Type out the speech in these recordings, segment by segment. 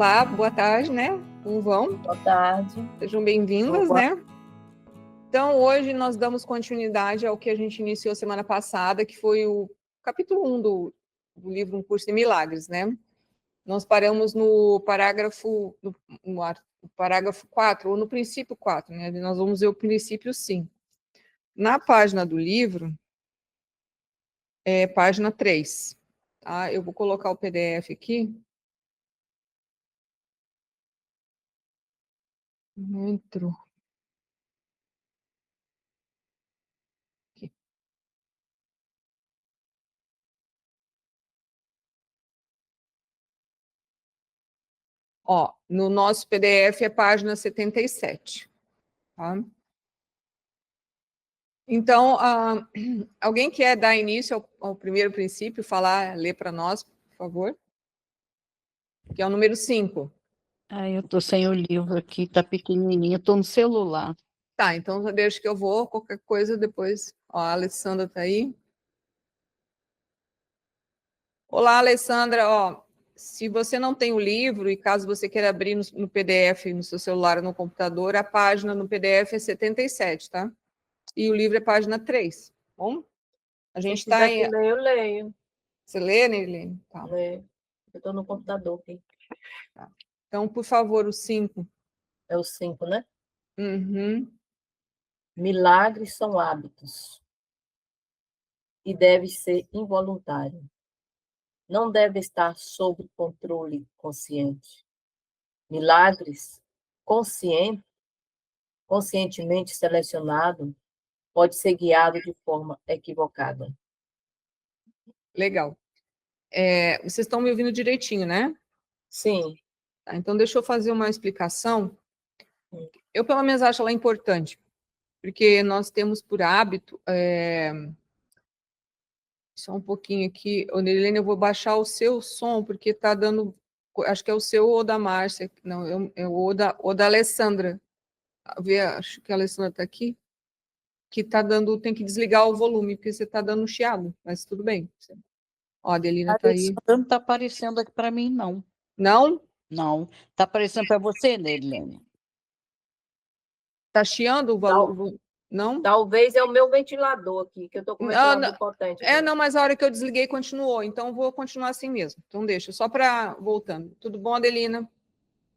Olá, boa tarde, né? Como vão? Boa tarde. Sejam bem-vindas, né? Então, hoje nós damos continuidade ao que a gente iniciou semana passada, que foi o capítulo 1 do livro Um Curso em Milagres, né? Nós paramos no parágrafo, no parágrafo 4, ou no princípio 4, né? Nós vamos ver o princípio 5. Na página do livro, é página 3. Tá? Eu vou colocar o PDF aqui. Não entrou. Aqui. Ó, no nosso PDF é página 77. Tá? Então, alguém quer dar início ao primeiro princípio, ler para nós, por favor? Que é o número 5. Eu estou sem o livro aqui, está pequenininho, estou no celular. Tá, então deixa que eu vou, qualquer coisa depois. Ó, a Alessandra está aí. Olá, Alessandra. Ó, se você não tem o livro e caso você queira abrir no PDF, no seu celular ou no computador, a página no PDF é 77, tá? E o livro é página 3. Bom? A gente está em... Eu leio. Você lê, Neilene? Tá. Leio. Eu estou no computador aqui. Tá. Então, por favor, o 5. É o 5, né? Uhum. Milagres são hábitos e deve ser involuntário. Não deve estar sob controle consciente. Milagres conscientemente selecionado pode ser guiado de forma equivocada. Legal. Vocês estão me ouvindo direitinho, né? Sim. Tá, então, deixa eu fazer uma explicação. Eu, pelo menos, acho ela importante, porque nós temos por hábito... Só um pouquinho aqui. Ô, Neilene, eu vou baixar o seu som, porque está dando... Acho que é o seu ou da Márcia. Não, é o da Alessandra. Acho que a Alessandra está aqui. Que está dando... Tem que desligar o volume, porque você está dando chiado. Mas tudo bem. Ó, a Adelina está aí. Não está aparecendo aqui para mim, não. Não? Não. Está aparecendo para você, Neilene? Está chiando o valor? Não? Talvez é o meu ventilador aqui, que eu estou com o ventilador potente. Não, mas a hora que eu desliguei continuou, então vou continuar assim mesmo. Então deixa, só para... Voltando. Tudo bom, Adelina?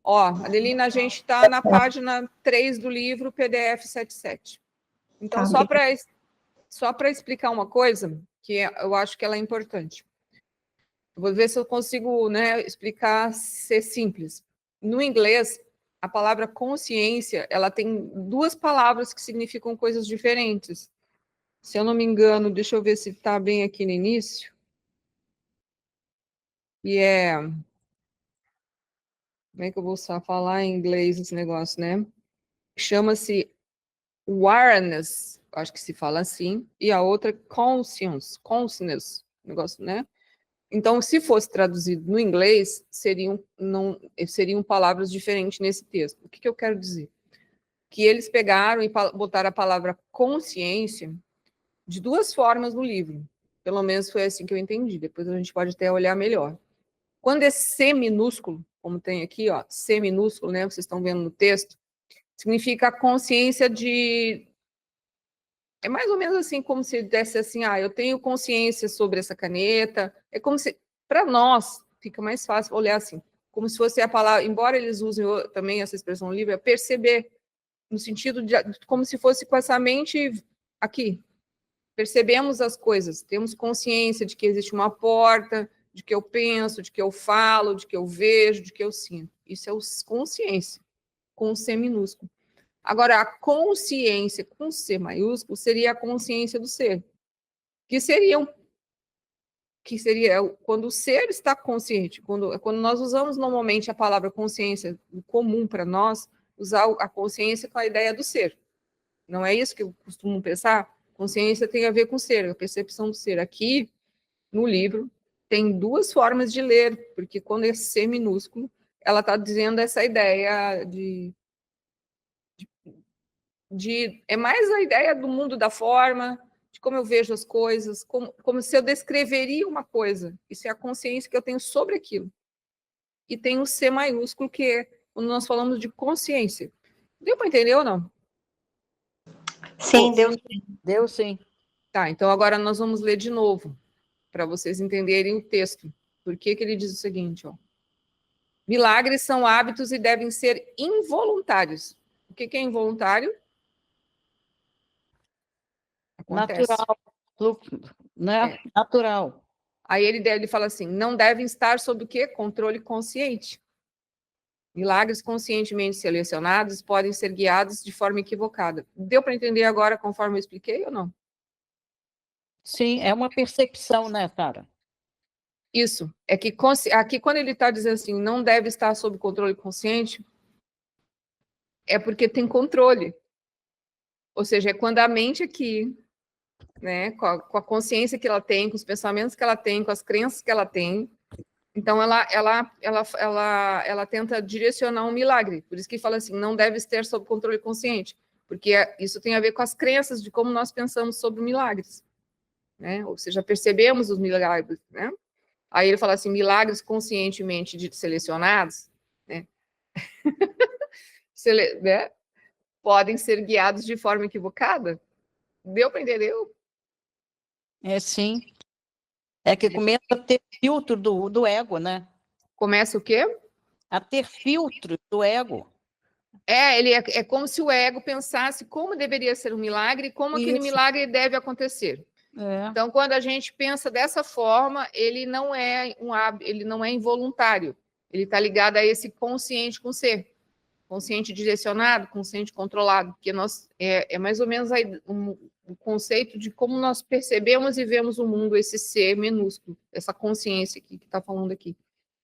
Ó, Adelina, a gente está na página 3 do livro PDF 77. Então, só para explicar uma coisa, que eu acho que ela é importante. Eu vou ver se eu consigo, né, explicar, ser simples. No inglês, a palavra consciência, ela tem duas palavras que significam coisas diferentes. Se eu não me engano, deixa eu ver se está bem aqui no início. E como é que eu vou só falar em inglês esse negócio, né? Chama-se awareness, acho que se fala assim, e a outra consciousness, negócio, né? Então, se fosse traduzido no inglês, seriam palavras diferentes nesse texto. O que eu quero dizer? Que eles pegaram e botaram a palavra consciência de duas formas no livro. Pelo menos foi assim que eu entendi. Depois a gente pode até olhar melhor. Quando é C minúsculo, como tem aqui, ó, C minúsculo, né? Vocês estão vendo no texto, significa a consciência de... É mais ou menos assim, como se desse assim, eu tenho consciência sobre essa caneta. É como se, para nós, fica mais fácil olhar assim, como se fosse a palavra, embora eles usem também essa expressão no livro, é perceber, no sentido de, como se fosse com essa mente aqui. Percebemos as coisas, temos consciência de que existe uma porta, de que eu penso, de que eu falo, de que eu vejo, de que eu sinto. Isso é consciência, com C minúsculo. Agora, a consciência, com C maiúsculo, seria a consciência do ser, que seria quando o ser está consciente, quando nós usamos normalmente a palavra consciência, comum para nós, usar a consciência com a ideia do ser. Não é isso que eu costumo pensar? Consciência tem a ver com ser, a percepção do ser. Aqui, no livro, tem duas formas de ler, porque quando é C minúsculo, ela está dizendo essa ideia é mais a ideia do mundo da forma, de como eu vejo as coisas, como se eu descreveria uma coisa. Isso é a consciência que eu tenho sobre aquilo. e tem o C maiúsculo, que é quando nós falamos de consciência. Deu para entender ou não? Sim, deu sim. Tá, então agora nós vamos ler de novo, para vocês entenderem o texto. Por que ele diz o seguinte, ó? Milagres são hábitos e devem ser involuntários. O que é involuntário? Acontece. Natural, né? Natural. Aí ele fala assim, não devem estar sob o quê? Controle consciente. Milagres conscientemente selecionados podem ser guiados de forma equivocada. Deu para entender agora conforme eu expliquei ou não? Sim, é uma percepção, né, Sara? Isso. É que aqui, quando ele está dizendo assim, não deve estar sob controle consciente, é porque tem controle. Ou seja, é quando a mente aqui, né, com a consciência que ela tem, com os pensamentos que ela tem, com as crenças que ela tem, então ela tenta direcionar um milagre. Por isso que fala assim, não deve estar sob controle consciente, porque isso tem a ver com as crenças de como nós pensamos sobre milagres, né? Ou seja, percebemos os milagres, né? Aí ele fala assim, milagres conscientemente selecionados, né? Né? Podem ser guiados de forma equivocada. Deu para entender? É sim. É que começa a ter filtro do ego, né? Começa o quê? A ter filtro do ego. É como se o ego pensasse como deveria ser um milagre e como aquele milagre deve acontecer. É. Então, quando a gente pensa dessa forma, ele não é involuntário. Ele está ligado a esse consciente com ser, consciente direcionado, consciente controlado, que é mais ou menos o conceito de como nós percebemos e vemos o mundo, esse ser minúsculo, essa consciência que está falando aqui,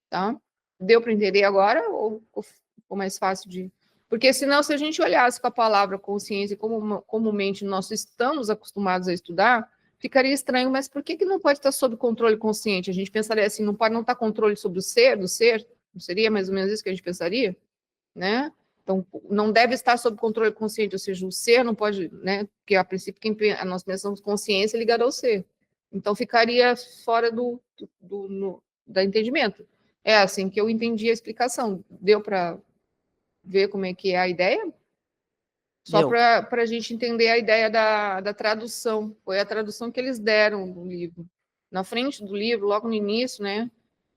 tá? Deu para entender agora ou ficou mais fácil de... Porque senão, se a gente olhasse com a palavra consciência, como comumente nós estamos acostumados a estudar, ficaria estranho, mas por que não pode estar sob controle consciente? A gente pensaria assim, não pode não estar controle sobre o ser, do ser? Não seria mais ou menos isso que a gente pensaria? Né? Então, não deve estar sob controle consciente, ou seja, o ser não pode, né? Porque a princípio nós pensamos consciência ligada ao ser. Então, ficaria fora do entendimento. É assim que eu entendi a explicação. Deu para ver como é que é a ideia? Só para a gente entender a ideia da tradução. Foi a tradução que eles deram do livro. Na frente do livro, logo no início, né?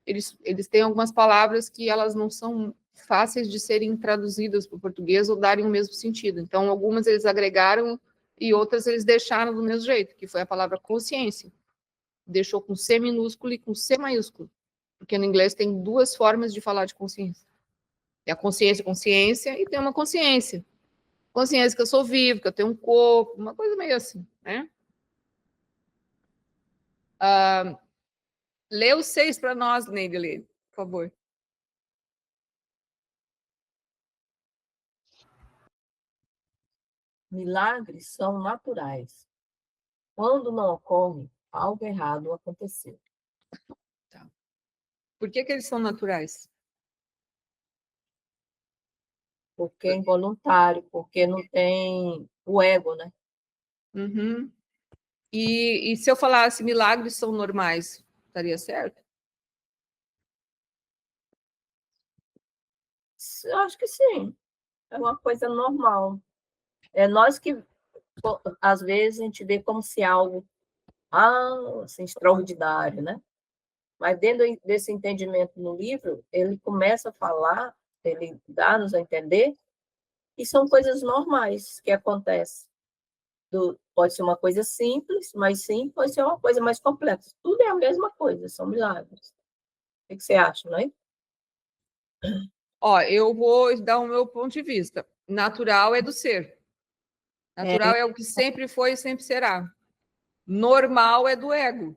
Eles têm algumas palavras que elas não são fáceis de serem traduzidas para o português ou darem o mesmo sentido. Então, algumas eles agregaram e outras eles deixaram do mesmo jeito, que foi a palavra consciência. Deixou com C minúsculo e com C maiúsculo. Porque no inglês tem duas formas de falar de consciência. Tem a consciência, e tem uma consciência. Consciência que eu sou vivo, que eu tenho um corpo, uma coisa meio assim, né? Lê os 6 para nós, Neide, por favor. Milagres são naturais. Quando não ocorre, algo errado aconteceu. Tá. Por que eles são naturais? Porque é involuntário, porque não tem o ego, né? Uhum. E se eu falasse milagres são normais, estaria certo? Eu acho que sim. É uma coisa normal. É nós que, às vezes, a gente vê como se algo assim, extraordinário, né? Mas dentro desse entendimento no livro, ele começa a falar, ele dá-nos a entender que são coisas normais que acontecem. Pode ser uma coisa simples, mas sim, pode ser uma coisa mais complexa. Tudo é a mesma coisa, são milagres. O que você acha, não é? Ó, eu vou dar o meu ponto de vista. Natural é do ser. Natural é o que sempre foi e sempre será. Normal é do ego.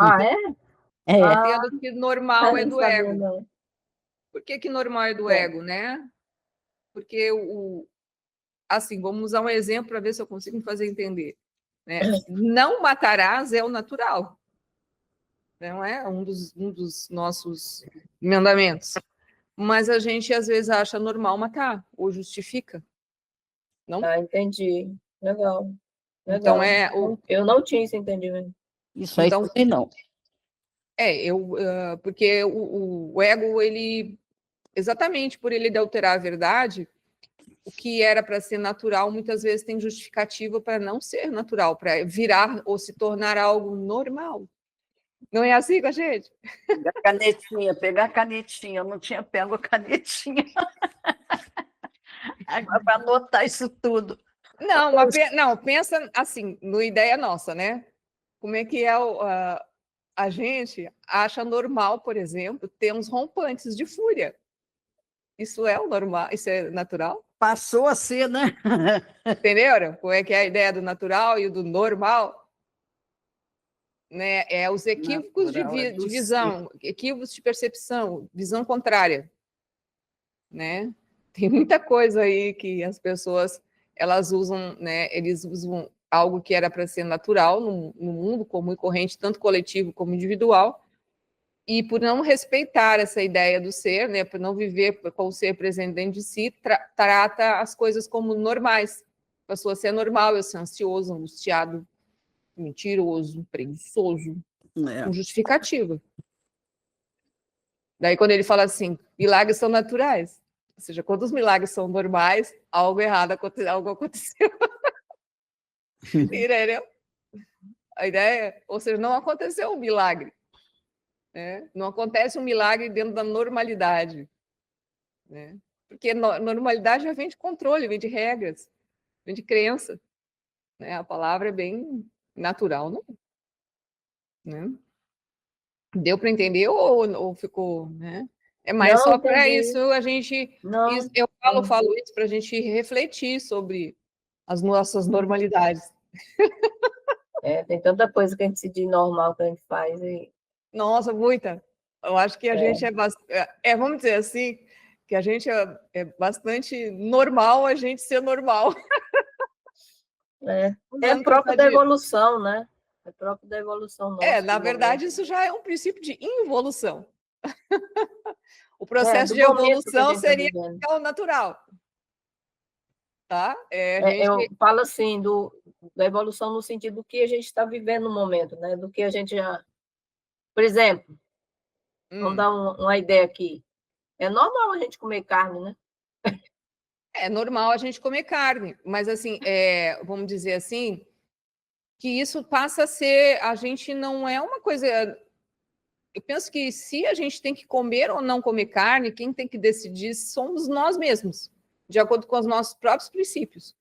Ah, é? Entendo que normal é Não do sabia, ego. não. Por que normal é do ego, né? Porque assim, vamos usar um exemplo para ver se eu consigo me fazer entender. Né? Não matarás é o natural. Não é um dos nossos mandamentos. Mas a gente, às vezes, acha normal matar, ou justifica. Não? Entendi. Legal. Então, Eu não tinha esse entendimento. Isso aí então, também não. Porque o ego, ele, exatamente por ele adulterar a verdade, o que era para ser natural, muitas vezes tem justificativa para não ser natural, para virar ou se tornar algo normal. Não é assim com a gente? Pegar a canetinha. Eu não tinha pego a canetinha. Agora, para anotar isso tudo. Não, não, pensa assim, no ideia nossa, né? Como é que é a gente acha normal, por exemplo, ter uns rompantes de fúria. Isso é o normal, isso é natural? Passou a ser, né? Entenderam? Como é que é a ideia do natural e do normal? Né? É os equívocos de visão, equívocos de percepção, visão contrária. Né? Tem muita coisa aí que as pessoas elas usam, né? Eles usam algo que era para ser natural no mundo comum e corrente, tanto coletivo como individual, e por não respeitar essa ideia do ser, né? Por não viver com o ser presente dentro de si, trata as coisas como normais. Passou a ser normal, eu ser ansioso, angustiado, mentiroso, preguiçoso, com justificativa. Daí, quando ele fala assim, milagres são naturais, ou seja, quando os milagres são normais, algo errado algo aconteceu. Entendeu? A ideia, ou seja, não aconteceu um milagre. Né? Não acontece um milagre dentro da normalidade. Né? Porque normalidade já vem de controle, vem de regras, vem de crença. Né? A palavra é bem natural, não? Né? Deu para entender ou ficou, né? É mais Não, só para entendi. isso a gente. Não, Eu falo isso para a gente refletir sobre as nossas normalidades. tem tanta coisa que a gente se diz normal que a gente faz. Nossa, muita. Eu acho que a gente vamos dizer assim, que a gente é bastante normal a gente ser normal. É próprio da evolução, né? É próprio da evolução nossa. Na verdade, isso já é um princípio de involução. O processo de evolução seria o natural. Tá? Eu falo assim, da evolução no sentido do que a gente está vivendo no momento, né? Do que a gente já... Por exemplo, vamos dar uma ideia aqui. É normal a gente comer carne, né? É normal a gente comer carne, mas assim, vamos dizer assim, que isso passa a ser, a gente não é uma coisa. Eu penso que se a gente tem que comer ou não comer carne, quem tem que decidir somos nós mesmos, de acordo com os nossos próprios princípios.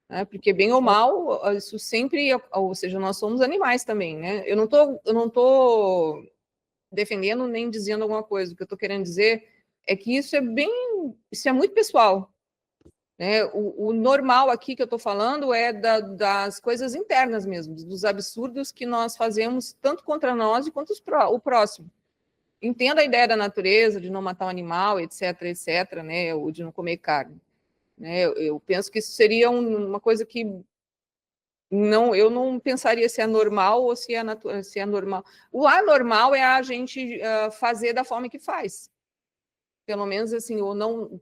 Né? Porque bem ou mal, isso sempre, ou seja, nós somos animais também, né? Eu não tô defendendo nem dizendo alguma coisa. O que eu estou querendo dizer é que isso é muito pessoal. Né? O normal aqui que eu estou falando é das coisas internas mesmo, dos absurdos que nós fazemos tanto contra nós quanto o próximo. Entendo a ideia da natureza, de não matar um animal, etc., né? Ou de não comer carne. Né? Eu penso que isso seria uma coisa que eu não pensaria se é normal ou se é normal. O anormal é a gente fazer da forma que faz. Pelo menos assim, ou não,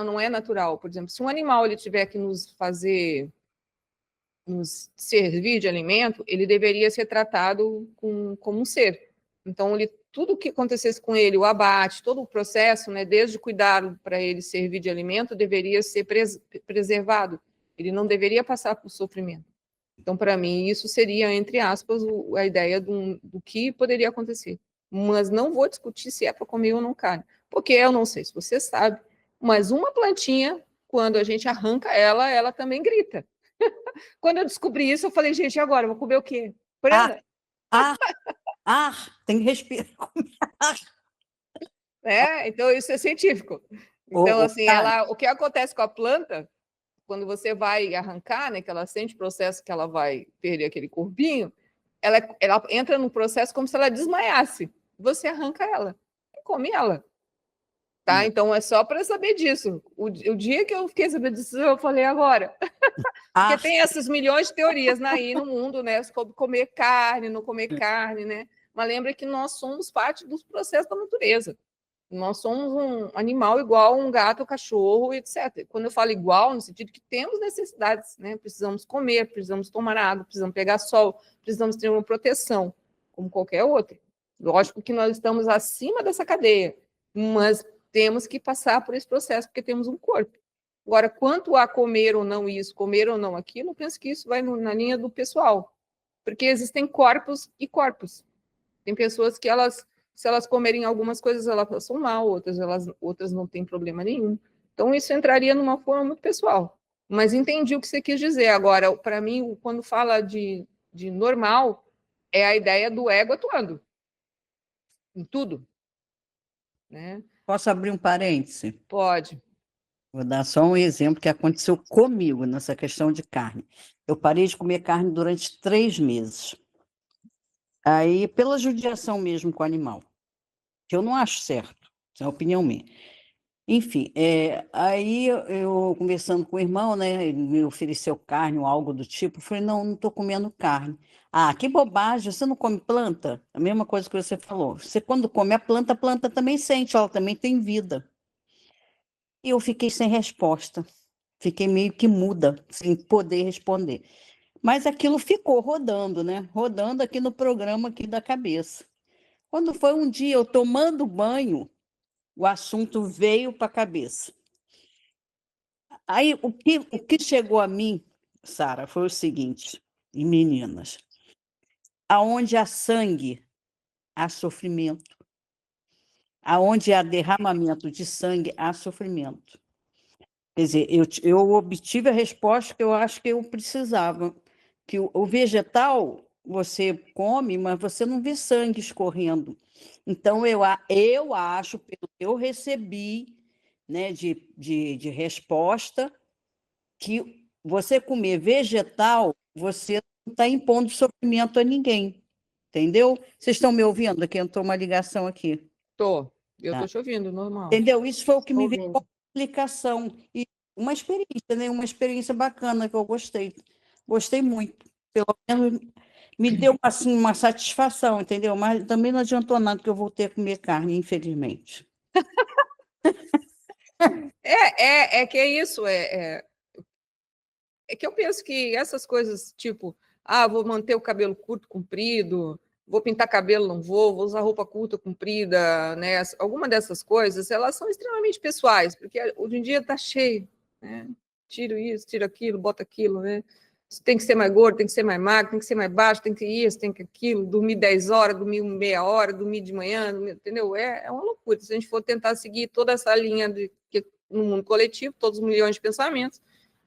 não é natural. Por exemplo, se um animal ele tiver que nos servir de alimento, ele deveria ser tratado como um ser. Então, tudo que acontecesse com ele, o abate, todo o processo, né, desde cuidar para ele servir de alimento, deveria ser preservado. Ele não deveria passar por sofrimento. Então, para mim, isso seria, entre aspas, a ideia do que poderia acontecer. Mas não vou discutir se é para comer ou não carne, porque eu não sei se você sabe, mas uma plantinha, quando a gente arranca ela também grita. Quando eu descobri isso, eu falei, gente, e agora? Eu vou comer o quê? Prana? Tem que respirar. Então, isso é científico. Então, assim, o que acontece com a planta, quando você vai arrancar, né, que ela sente o processo que ela vai perder aquele corpinho, ela entra no processo como se ela desmaiasse. Você arranca ela e come ela. Tá? Então, é só para saber disso. O dia que eu fiquei sabendo disso, eu falei agora. Porque tem essas milhões de teorias aí no mundo, né? Sobre comer carne, não comer carne, né? Mas lembra que nós somos parte dos processos da natureza. Nós somos um animal igual um gato, um cachorro, etc. Quando eu falo igual, no sentido que temos necessidades, né? Precisamos comer, precisamos tomar água, precisamos pegar sol, precisamos ter uma proteção, como qualquer outro. Lógico que nós estamos acima dessa cadeia, mas temos que passar por esse processo, porque temos um corpo. Agora, quanto a comer ou não isso, comer ou não aquilo, eu penso que isso vai na linha do pessoal, porque existem corpos e corpos. Tem pessoas que se elas comerem algumas coisas, elas passam mal, outras não têm problema nenhum. Então, isso entraria numa forma muito pessoal. Mas entendi o que você quis dizer. Agora, para mim, quando fala de normal, é a ideia do ego atuando em tudo, né? Posso abrir um parêntese? Pode. Vou dar só um exemplo que aconteceu comigo nessa questão de carne. Eu parei de comer carne durante 3 meses. Aí, pela judiação mesmo com o animal, que eu não acho certo, isso é uma opinião minha. Enfim, aí eu conversando com o irmão, né, ele me ofereceu carne ou algo do tipo, eu falei, não estou comendo carne. Ah, que bobagem, você não come planta? A mesma coisa que você falou. Você quando come a planta também sente, ela também tem vida. E eu fiquei sem resposta, fiquei meio que muda, sem poder responder. Mas aquilo ficou rodando, né? Rodando aqui no programa aqui da cabeça. Quando foi um dia eu tomando banho, o assunto veio para a cabeça. Aí o que chegou a mim, Sara, foi o seguinte, e meninas, aonde há sangue, há sofrimento. Aonde há derramamento de sangue, há sofrimento. Quer dizer, eu obtive a resposta que eu acho que eu precisava. Que o vegetal você come, mas você não vê sangue escorrendo. Então, eu acho, pelo que eu recebi, né, de resposta, que você comer vegetal, você não está impondo sofrimento a ninguém. Entendeu? Vocês estão me ouvindo? Aqui entrou uma ligação aqui. Eu Tá. tô te ouvindo, normal. Entendeu? Isso foi o que me veio Ouvindo. como explicação. E uma experiência, né? Uma experiência bacana que eu gostei. Gostei muito. Pelo menos me deu assim, uma satisfação, entendeu? Mas também não adiantou nada que eu voltei a comer carne, infelizmente. É que é isso, é que eu penso que essas coisas, tipo, vou manter o cabelo curto, comprido, vou pintar cabelo, não vou usar roupa curta, comprida, né? Alguma dessas coisas, elas são extremamente pessoais, porque hoje em dia está cheio, né? Tiro isso, tiro aquilo, bota aquilo, né? Tem que ser mais gordo, tem que ser mais magro, tem que ser mais baixo, tem que isso, tem que aquilo, dormir 10 horas, dormir meia hora, dormir de manhã, entendeu? É uma loucura. Se a gente for tentar seguir toda essa linha no mundo coletivo, todos os milhões de pensamentos,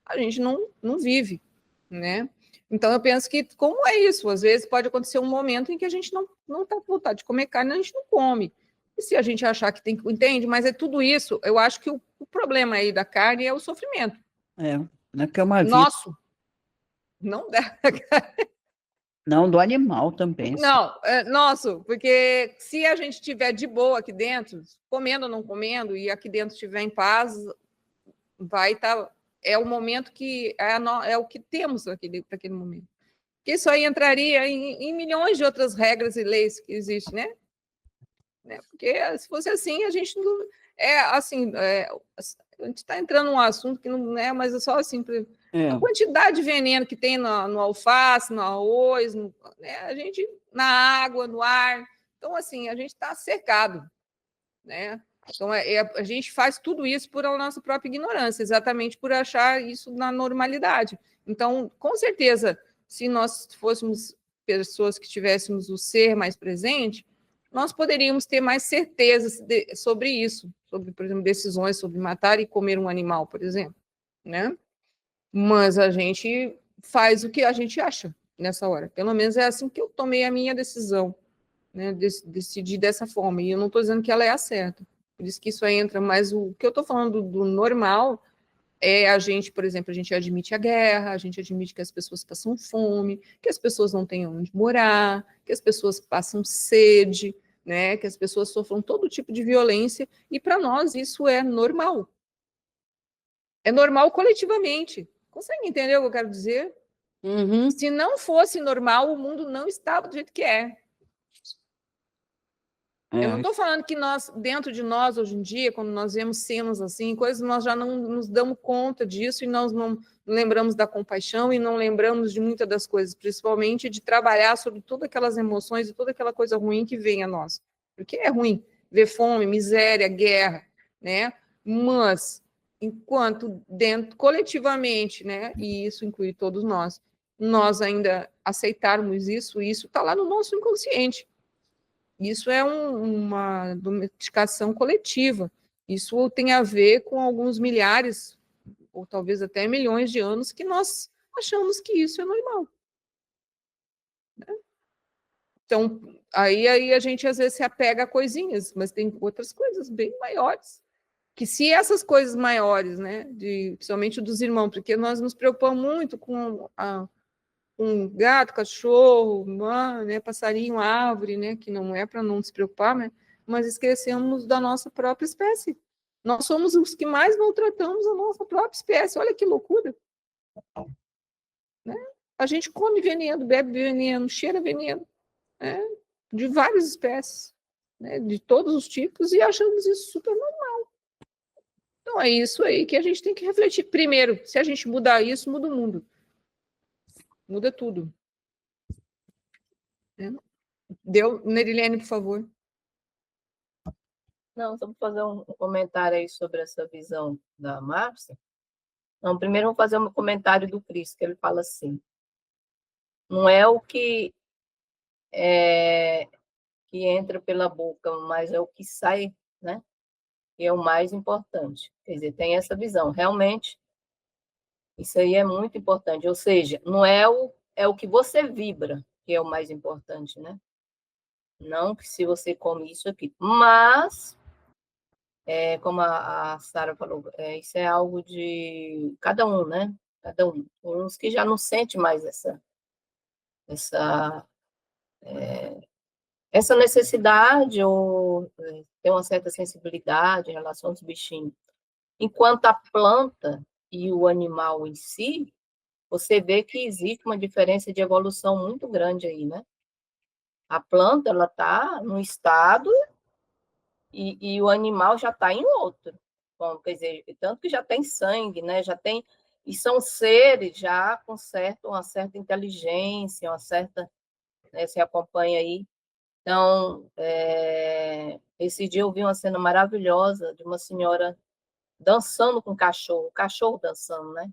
a gente não vive, né? Então, eu penso que, como é isso? Às vezes pode acontecer um momento em que a gente não está com vontade de comer carne, a gente não come. E se a gente achar que tem que... Entende? Mas é tudo isso. Eu acho que o problema aí da carne é o sofrimento. Não é que é uma vida. Nosso. Não dá. Não, do animal também. Não, nosso. Porque se a gente estiver de boa aqui dentro, comendo ou não comendo, e aqui dentro estiver em paz, vai estar... É o momento que é o que temos para aquele momento. Porque isso aí entraria em milhões de outras regras e leis que existem, né? Porque se fosse assim, a gente não. A gente está entrando num assunto que não é, mas é só assim. A quantidade de veneno que tem no alface, no arroz, né? A gente, na água, no ar. Então, assim, a gente está cercado, né? Então, a gente faz tudo isso por a nossa própria ignorância, exatamente por achar isso na normalidade. Então, com certeza, se nós fôssemos pessoas que tivéssemos o ser mais presente, nós poderíamos ter mais certezas sobre isso, sobre, por exemplo, decisões sobre matar e comer um animal, por exemplo, né? Mas a gente faz o que a gente acha nessa hora. Pelo menos é assim que eu tomei a minha decisão, né? Decidi dessa forma. E eu não estou dizendo que ela é a certa. Por isso que isso aí entra, mas o que eu estou falando do normal é a gente, por exemplo, a gente admite a guerra, a gente admite que as pessoas passam fome, que as pessoas não têm onde morar, que as pessoas passam sede, né? Que as pessoas sofram todo tipo de violência, e para nós isso é normal. É normal coletivamente. Consegue entender o que eu quero dizer? Uhum. Se não fosse normal, o mundo não estava do jeito que é. Eu não estou falando que nós, dentro de nós, hoje em dia, quando nós vemos cenas assim, coisas, nós já não nos damos conta disso e nós não lembramos da compaixão e não lembramos de muitas das coisas, principalmente de trabalhar sobre todas aquelas emoções e toda aquela coisa ruim que vem a nós. Porque é ruim ver fome, miséria, guerra, né? Mas, enquanto dentro, coletivamente, né? E isso inclui todos nós ainda aceitarmos isso, isso está lá no nosso inconsciente. Isso é uma domesticação coletiva. Isso tem a ver com alguns milhares, ou talvez até milhões de anos, que nós achamos que isso é normal. Né? Então, aí a gente às vezes se apega a coisinhas, mas tem outras coisas bem maiores. Que se essas coisas maiores, né, principalmente dos irmãos, porque nós nos preocupamos muito com gato, cachorro, né, passarinho, árvore, né, que não é para não se preocupar, né, mas esquecemos da nossa própria espécie. Nós somos os que mais maltratamos a nossa própria espécie. Olha que loucura. Né? A gente come veneno, bebe veneno, cheira veneno, né, de várias espécies, né, de todos os tipos, e achamos isso super normal. Então é isso aí que a gente tem que refletir. Primeiro, se a gente mudar isso, muda o mundo. Muda tudo. Né? Deu, Nerilene, por favor. Não, só vou fazer um comentário aí sobre essa visão da Márcia. Não, primeiro vou fazer um comentário do Cristo, que ele fala assim, não é o que entra pela boca, mas é o que sai, né? Que é o mais importante. Quer dizer, tem essa visão. Realmente, isso aí é muito importante. Ou seja, não é o que você vibra que é o mais importante, né? Não que se você come isso aqui. Mas, como a Sara falou, isso é algo de cada um, né? Cada um. Uns que já não sente mais essa necessidade ou tem uma certa sensibilidade em relação aos bichinhos. Enquanto a planta e o animal em si, você vê que existe uma diferença de evolução muito grande aí, né? A planta, ela está num estado e o animal já está em outro. Bom, quer dizer, tanto que já tem sangue, né? Já tem... E são seres já com uma certa inteligência, uma certa... Né? Você acompanha aí. Então, esse dia eu vi uma cena maravilhosa de uma senhora dançando com o cachorro dançando, né?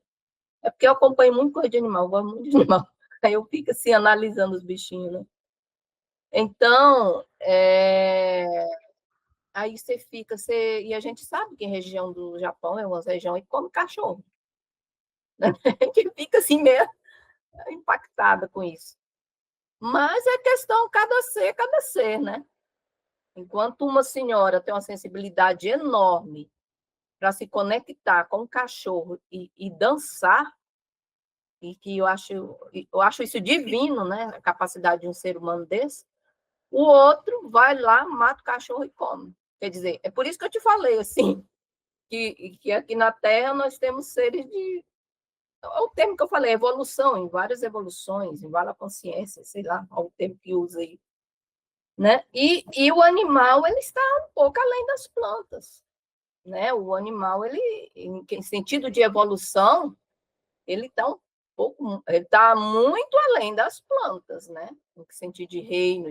É porque eu acompanho muito coisa de animal, eu gosto muito de animal. Aí eu fico assim, analisando os bichinhos, né? Então, aí você fica... E a gente sabe que a região do Japão é uma região que come cachorro. Né? A gente fica assim meio impactada com isso. Mas é questão cada ser, né? Enquanto uma senhora tem uma sensibilidade enorme para se conectar com o cachorro e dançar, e que eu acho isso divino, né? A capacidade de um ser humano desse, o outro vai lá, mata o cachorro e come. Quer dizer, é por isso que eu te falei, assim, que aqui na Terra nós temos seres de... É o termo que eu falei, evolução, em várias evoluções, em várias consciências, sei lá, é o termo que usa aí. Né? E o animal, ele está um pouco além das plantas. Né? O animal, ele, em sentido de evolução, ele está ele está muito além das plantas, né? No sentido de reino,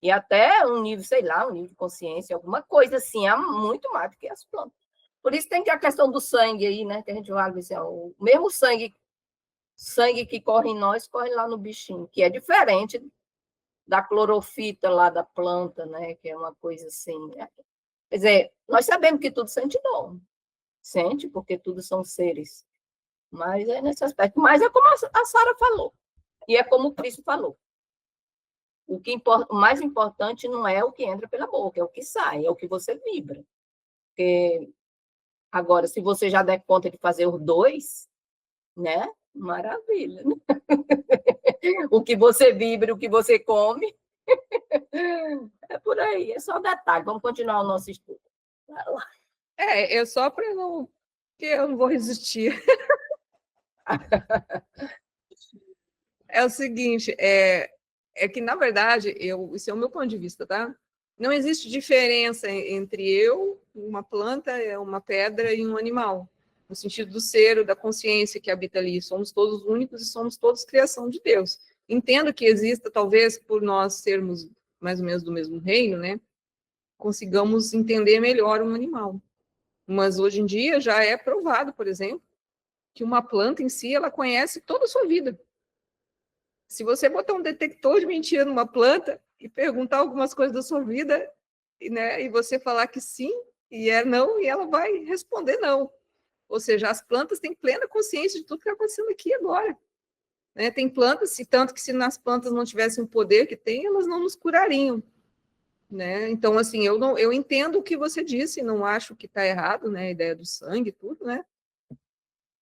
e até um nível, sei lá, um nível de consciência, alguma coisa assim, é muito mais do que as plantas. Por isso tem que a questão do sangue aí, né? Que a gente fala assim, o mesmo sangue que corre em nós, corre lá no bichinho, que é diferente da clorofita lá da planta, né? Que é uma coisa assim. Né? Quer dizer, nós sabemos que tudo sente dor. Sente, porque tudo são seres. Mas é nesse aspecto. Mas é como a Sara falou. E é como o Cristo falou. O mais importante não é o que entra pela boca, é o que sai, é o que você vibra. Porque agora, se você já der conta de fazer os dois, né? Maravilha. Né? O que você vibra, o que você come. É por aí, é só detalhe. Vamos continuar o nosso estudo. É só para não... que eu não vou resistir. É o seguinte, é que, na verdade, isso é o meu ponto de vista, tá? não existe diferença entre eu, uma planta, uma pedra e um animal, no sentido do ser, da consciência que habita ali. Somos todos únicos e somos todos criação de Deus. Entendo que exista, talvez, por nós sermos mais ou menos do mesmo reino, né, consigamos entender melhor um animal. Mas hoje em dia já é provado, por exemplo, que uma planta em si, ela conhece toda a sua vida. Se você botar um detector de mentira numa planta e perguntar algumas coisas da sua vida, né, e você falar que sim e é não, e ela vai responder não. Ou seja, as plantas têm plena consciência de tudo que está acontecendo aqui agora. Né? Tem plantas, e tanto que se nas plantas não tivessem o poder que tem, elas não nos curariam. Né? Então, assim, eu entendo o que você disse, não acho que está errado, né, a ideia do sangue e tudo, né?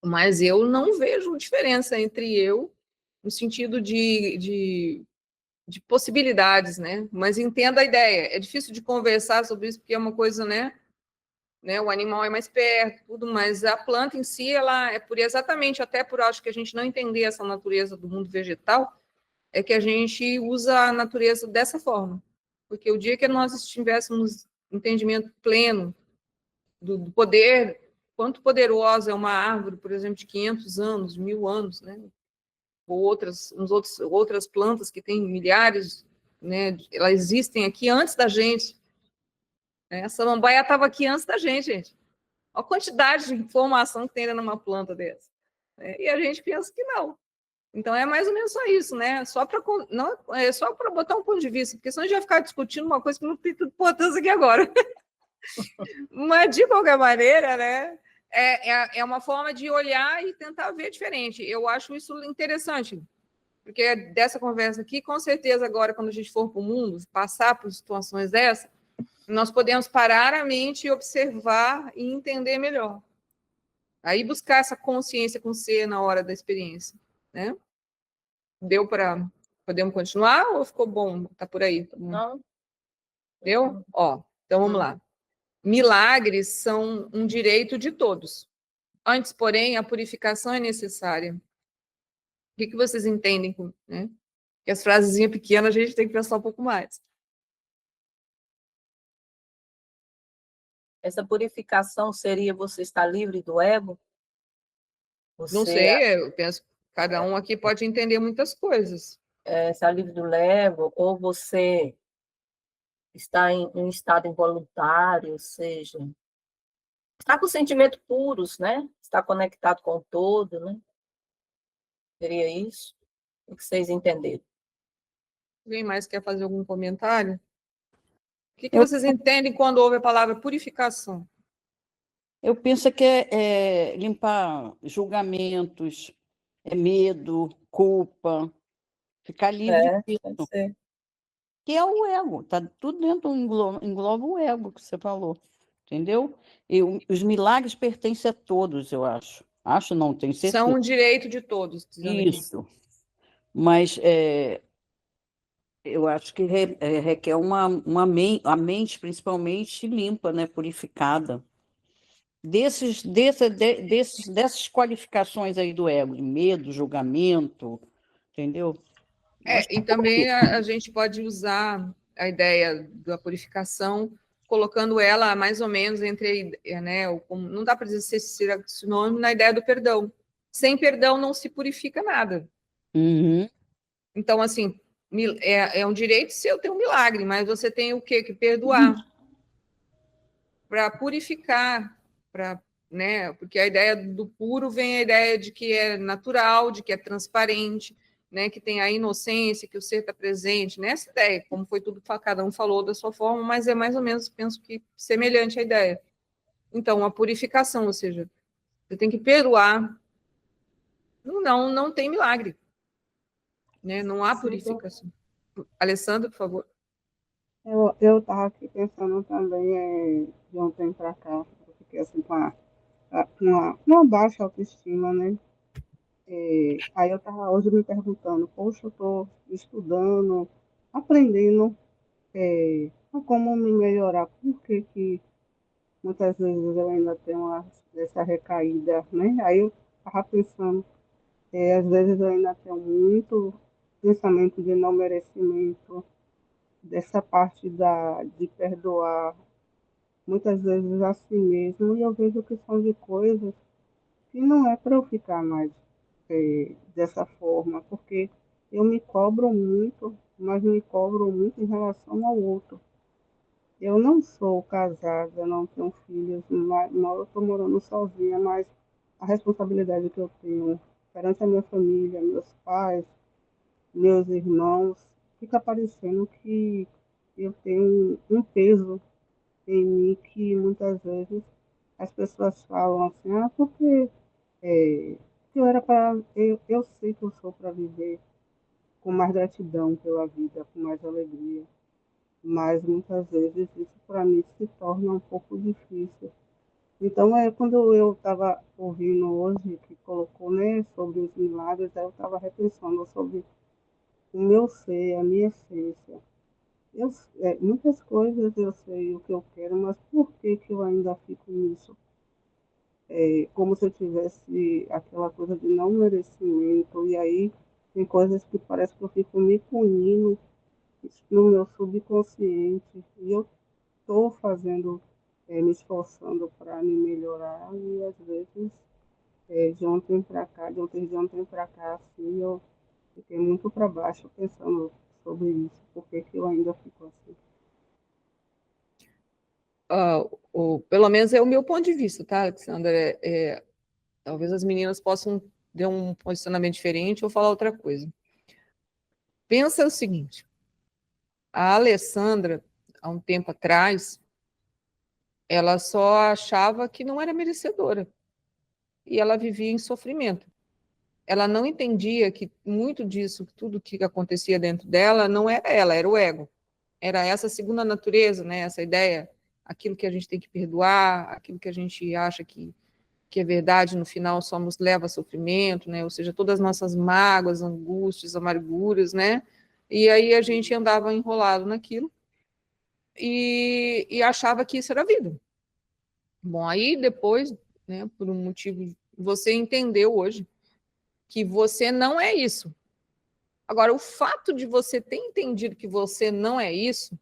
Mas eu não vejo diferença entre eu, no sentido de possibilidades, né? Mas entendo a ideia. É difícil de conversar sobre isso, porque é uma coisa, né? O animal é mais perto, tudo, mas a planta em si, ela é por exatamente, até por acho que a gente não entender essa natureza do mundo vegetal, é que a gente usa a natureza dessa forma. Porque o dia que nós tivéssemos entendimento pleno do poder, quanto poderosa é uma árvore, por exemplo, de 500 anos, 1000 anos, né? Ou outras plantas que têm milhares, né? Elas existem aqui antes da gente. Né? A samambaia estava aqui antes da gente. Olha a quantidade de informação que tem numa planta dessa. Né? E a gente pensa que não. Então é mais ou menos só isso, né? Só para não é só para botar um ponto de vista, porque senão a gente vai ficar discutindo uma coisa que não tem importância aqui agora. Mas de qualquer maneira, né? É uma forma de olhar e tentar ver diferente. Eu acho isso interessante, porque dessa conversa aqui, com certeza agora quando a gente for para o mundo, passar por situações dessa, nós podemos parar a mente e observar e entender melhor. Aí buscar essa consciência com C na hora da experiência, né? Deu para... Podemos continuar ou ficou bom? Tá por aí? Tá bom. Não? Deu? Ó, então vamos lá. Milagres são um direito de todos. Antes, porém, a purificação é necessária. O que vocês entendem? Né? Que as frasezinhas pequenas a gente tem que pensar um pouco mais. Essa purificação seria você estar livre do ego? Não Você sei, eu penso que cada um aqui pode entender muitas coisas. estar livre do ego, ou você está em um estado involuntário, ou seja, está com sentimentos puros, né? Está conectado com o todo, né? Seria isso? O que vocês entenderam? Alguém mais quer fazer algum comentário? O que Eu, vocês entendem quando ouve a palavra purificação? eu penso que é limpar julgamentos, medo, culpa, ficar livre Pode disso, ser. que é o ego, tá tudo dentro, engloba o ego que você falou, entendeu? E os milagres pertencem a todos, eu acho. Acho não, tenho São certeza. um direito de todos, dizendo aqui. Isso, mas eu acho que requer a mente principalmente limpa, né, purificada. Dessas qualificações aí do ego, de medo, julgamento, entendeu? Acho que E também a gente pode usar a ideia da purificação, colocando ela mais ou menos entre, né, não dá para dizer ser sinônimo na ideia do perdão. Sem perdão não se purifica nada. Uhum. Então, assim, é um direito seu ter um milagre, mas você tem o quê? Que perdoar para purificar, para, né? Porque a ideia do puro vem a ideia de que é natural, de que é transparente, né? Que tem a inocência, que o ser está presente, nessa ideia, como foi tudo que cada um falou da sua forma, mas é mais ou menos, penso que semelhante à ideia. Então, a purificação, ou seja, você tem que perdoar. Não tem milagre, né? Não há purificação. Alessandra, por favor. Eu estava aqui pensando também, de um tempo para cá, eu fiquei assim com uma baixa autoestima, né? Aí eu estava hoje me perguntando, poxa, eu estou estudando, aprendendo a como me melhorar, por que que muitas vezes eu ainda tenho essa recaída, né? Aí eu estava pensando, às vezes eu ainda tenho muito pensamento de não merecimento, dessa parte de perdoar muitas vezes a si mesmo, e eu vejo que são de coisas que não é para eu ficar mais dessa forma, porque eu me cobro muito, mas me cobro muito em relação ao outro. Eu não sou casada, não tenho filhos, eu estou morando sozinha, mas a responsabilidade que eu tenho perante a minha família, meus pais, meus irmãos, fica parecendo que eu tenho um peso em mim que muitas vezes as pessoas falam assim, porque eu era para. Eu sei que eu sou para viver com mais gratidão pela vida, com mais alegria, mas muitas vezes isso para mim se torna um pouco difícil. Então, quando eu estava ouvindo hoje, que colocou, né, sobre os milagres, aí eu estava repensando sobre o meu ser, a minha essência. Muitas coisas eu sei o que eu quero, mas por que que eu ainda fico nisso? Como se eu tivesse aquela coisa de não merecimento, e aí tem coisas que parece que eu fico me punindo no meu subconsciente, e eu estou fazendo, me esforçando para me melhorar, e às vezes, de ontem para cá, assim, eu fiquei muito para baixo pensando sobre isso, por que que eu ainda fico assim. Pelo menos é o meu ponto de vista, tá, Alexandra? Talvez as meninas possam ter um posicionamento diferente ou falar outra coisa. Pensa o seguinte, a Alessandra, há um tempo atrás, ela só achava que não era merecedora e ela vivia em sofrimento. Ela não entendia que muito disso, tudo que acontecia dentro dela, não era ela, era o ego. Era essa segunda natureza, né? Essa ideia, aquilo que a gente tem que perdoar, aquilo que a gente acha que é verdade, no final só nos leva a sofrimento, né? Ou seja, todas as nossas mágoas, angústias, amarguras, né? E aí a gente andava enrolado naquilo e achava que isso era a vida. Bom, aí depois, né, por um motivo, você entendeu hoje que você não é isso. Agora, o fato de você ter entendido que você não é isso,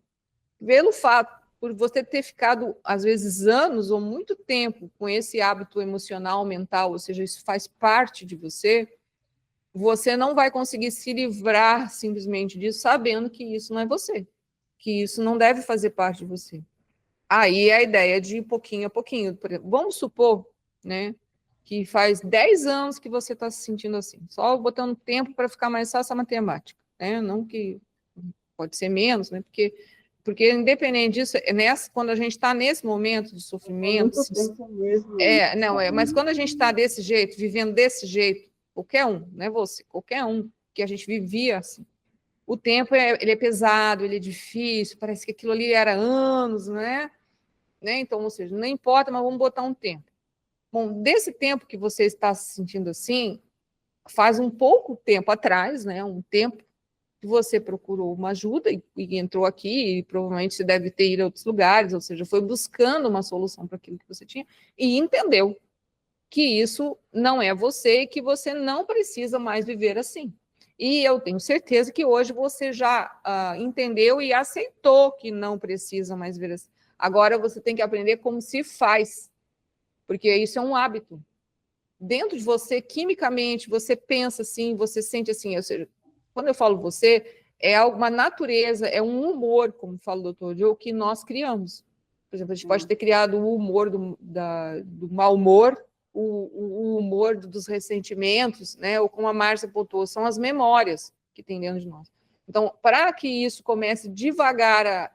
pelo fato, por você ter ficado, às vezes, anos ou muito tempo com esse hábito emocional, mental, ou seja, isso faz parte de você, você não vai conseguir se livrar simplesmente disso, sabendo que isso não é você, que isso não deve fazer parte de você. Aí é a ideia de pouquinho a pouquinho. Por exemplo, vamos supor, né, que faz 10 anos que você está se sentindo assim, só botando tempo para ficar mais fácil a matemática, né? Não que pode ser menos, né? Porque independente disso, quando a gente está nesse momento de É sofrimento, muito tempo mesmo. mas quando a gente está desse jeito, vivendo desse jeito, qualquer um, não é você, qualquer um, que a gente vivia assim, o tempo ele é pesado, ele é difícil, parece que aquilo ali era anos, né? Então, ou seja, não importa, mas vamos botar um tempo. Bom, desse tempo que você está se sentindo assim, faz um pouco tempo atrás, né? Um tempo que você procurou uma ajuda e entrou aqui, e provavelmente você deve ter ido a outros lugares, ou seja, foi buscando uma solução para aquilo que você tinha e entendeu que isso não é você e que você não precisa mais viver assim. E eu tenho certeza que hoje você já entendeu e aceitou que não precisa mais viver assim. Agora você tem que aprender como se faz, porque isso é um hábito. Dentro de você, quimicamente, você pensa assim, você sente assim, ou seja, quando eu falo você, é uma natureza, é um humor, como fala o doutor Joe, que nós criamos. Por exemplo, a gente pode ter criado o humor do mau humor, o humor dos ressentimentos, né? Ou como a Márcia pontuou, são as memórias que tem dentro de nós. Então, para que isso comece devagar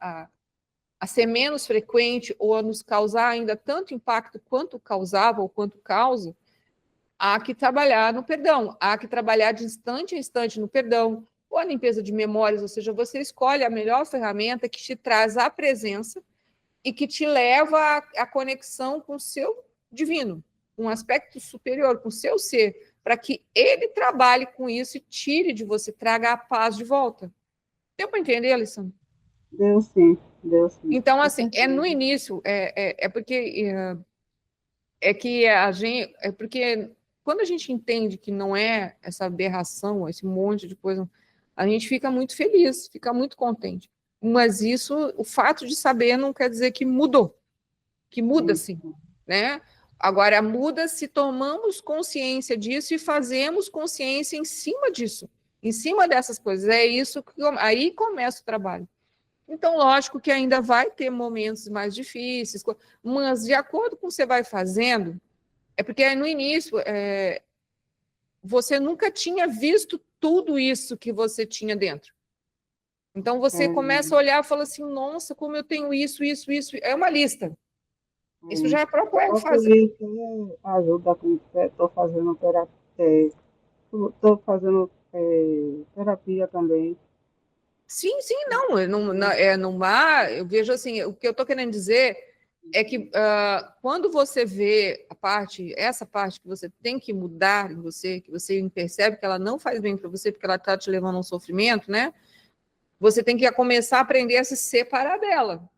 a ser menos frequente ou a nos causar ainda tanto impacto quanto causava ou quanto causa, há que trabalhar no perdão, há que trabalhar de instante a instante no perdão, ou a limpeza de memórias, ou seja, você escolhe a melhor ferramenta que te traz a presença e que te leva à conexão com o seu divino, um aspecto superior, com o seu ser, para que ele trabalhe com isso e tire de você, traga a paz de volta. Deu para entender, Alessandra? Deu sim, deu sim. Então, Com assim, no certeza. início, porque que a gente. É porque quando a gente entende que não é essa aberração, esse monte de coisa, a gente fica muito feliz, fica muito contente. Mas isso, o fato de saber não quer dizer que mudou, que muda sim, né? Agora, muda se tomamos consciência disso e fazemos consciência em cima disso, em cima dessas coisas. É isso que aí começa o trabalho. Então, lógico que ainda vai ter momentos mais difíceis, mas de acordo com o que você vai fazendo, é porque no início você nunca tinha visto tudo isso que você tinha dentro. Então, você começa a olhar e fala assim, nossa, como eu tenho isso, isso, isso. É uma lista. Isso já é próprio ego fazer. Isso ajuda com estou fazendo terapia, estou fazendo terapia também. Sim, sim, não. Eu vejo assim, o que eu estou querendo dizer é que quando você vê essa parte que você tem que mudar em você, que você percebe que ela não faz bem para você, porque ela está te levando a um sofrimento, né? Você tem que começar a aprender a se separar dela.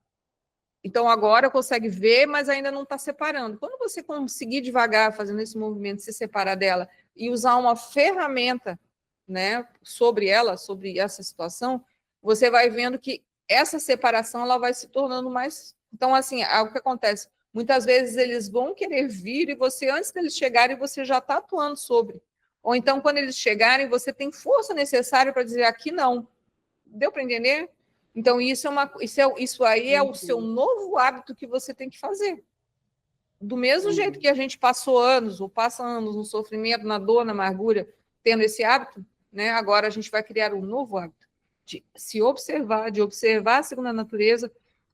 Então, agora consegue ver, mas ainda não está separando. Quando você conseguir devagar, fazendo esse movimento, se separar dela e usar uma ferramenta, né, sobre ela, sobre essa situação, você vai vendo que essa separação ela vai se tornando mais. Então, assim, o que acontece? Muitas vezes eles vão querer vir e você, antes deles chegarem, você já está atuando sobre. Ou então, quando eles chegarem, você tem força necessária para dizer aqui não. Deu para entender? Então, isso aí é o seu novo hábito que você tem que fazer. Do mesmo jeito que a gente passou anos, ou passa anos no sofrimento, na dor, na amargura, tendo esse hábito, né? Agora a gente vai criar um novo hábito de se observar, de observar a segunda natureza,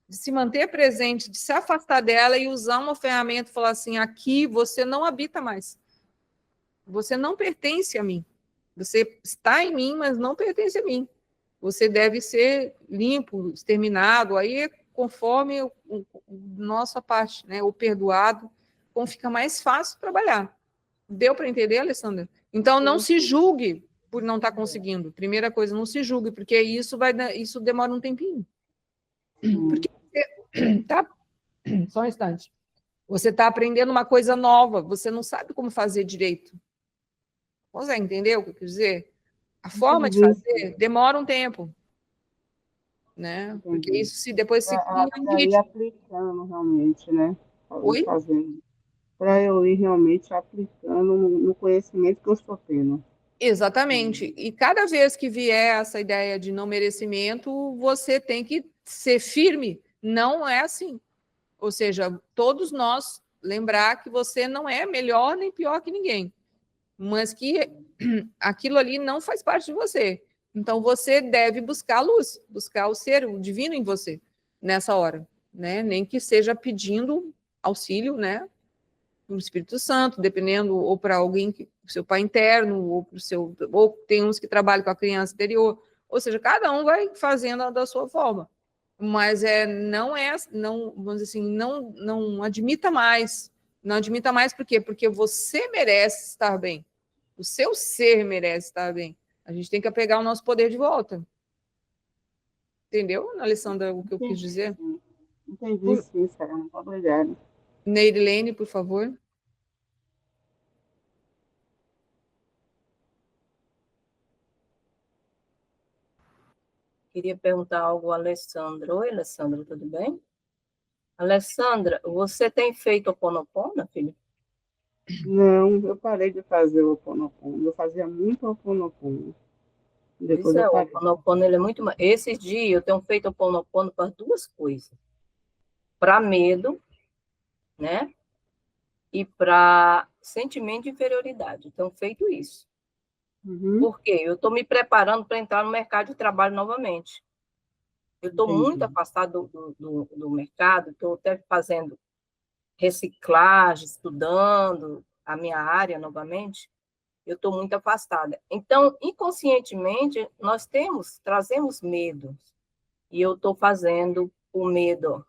de se manter presente, de se afastar dela e usar uma ferramenta e falar assim, aqui você não habita mais. Você não pertence a mim. Você está em mim, mas não pertence a mim. Você deve ser limpo, exterminado, aí conforme nossa parte, né, o perdoado, como fica mais fácil trabalhar. Deu para entender, Alessandra? Então, não se julgue por não estar conseguindo. Primeira coisa, não se julgue, porque isso demora um tempinho. Porque você tá, só um instante. Você está aprendendo uma coisa nova, você não sabe como fazer direito. Você entendeu o que eu quis dizer? A forma de fazer demora um tempo, né? Porque isso depois se cria um Para ir ritmo. aplicando realmente, né? Oi? Fazendo. Para eu ir realmente aplicando no conhecimento que eu estou tendo. Exatamente. E cada vez que vier essa ideia de não merecimento, você tem que ser firme. Não é assim. Ou seja, todos nós lembrar que você não é melhor nem pior que ninguém, mas que aquilo ali não faz parte de você. Então você deve buscar a luz, buscar o ser, o divino em você nessa hora, né? Nem que seja pedindo auxílio, né? Para o Espírito Santo, dependendo, ou para alguém, seu pai interno, ou para o seu, ou tem uns que trabalham com a criança interior, ou seja, cada um vai fazendo da sua forma. Mas não, vamos dizer assim, não admita mais. Não admita mais por quê? Porque você merece estar bem. O seu ser merece estar bem. A gente tem que pegar o nosso poder de volta. Entendeu, Alessandra, o que eu quis dizer? Entendi, sim, Sara. Muito obrigada. Neirilene, por favor. Queria perguntar algo ao Alessandra. Oi, Alessandra, tudo bem? Alessandra, você tem feito o Ho'oponopono, filha? Não, eu parei de fazer o Ho Oponopono. Eu fazia muito Ho Oponopono. Pois Depois eu é, o parei. Ho'oponopono ele é muito... Esses dias eu tenho feito o Ho'oponopono para duas coisas. Para medo, né? E para sentimento de inferioridade. Eu tenho feito isso. Por quê? Eu estou me preparando para entrar no mercado de trabalho novamente. Eu estou muito afastado do mercado, estou até fazendo reciclagem, estudando a minha área novamente, eu estou muito afastada. Então, inconscientemente, nós trazemos medo. E eu estou fazendo o medo.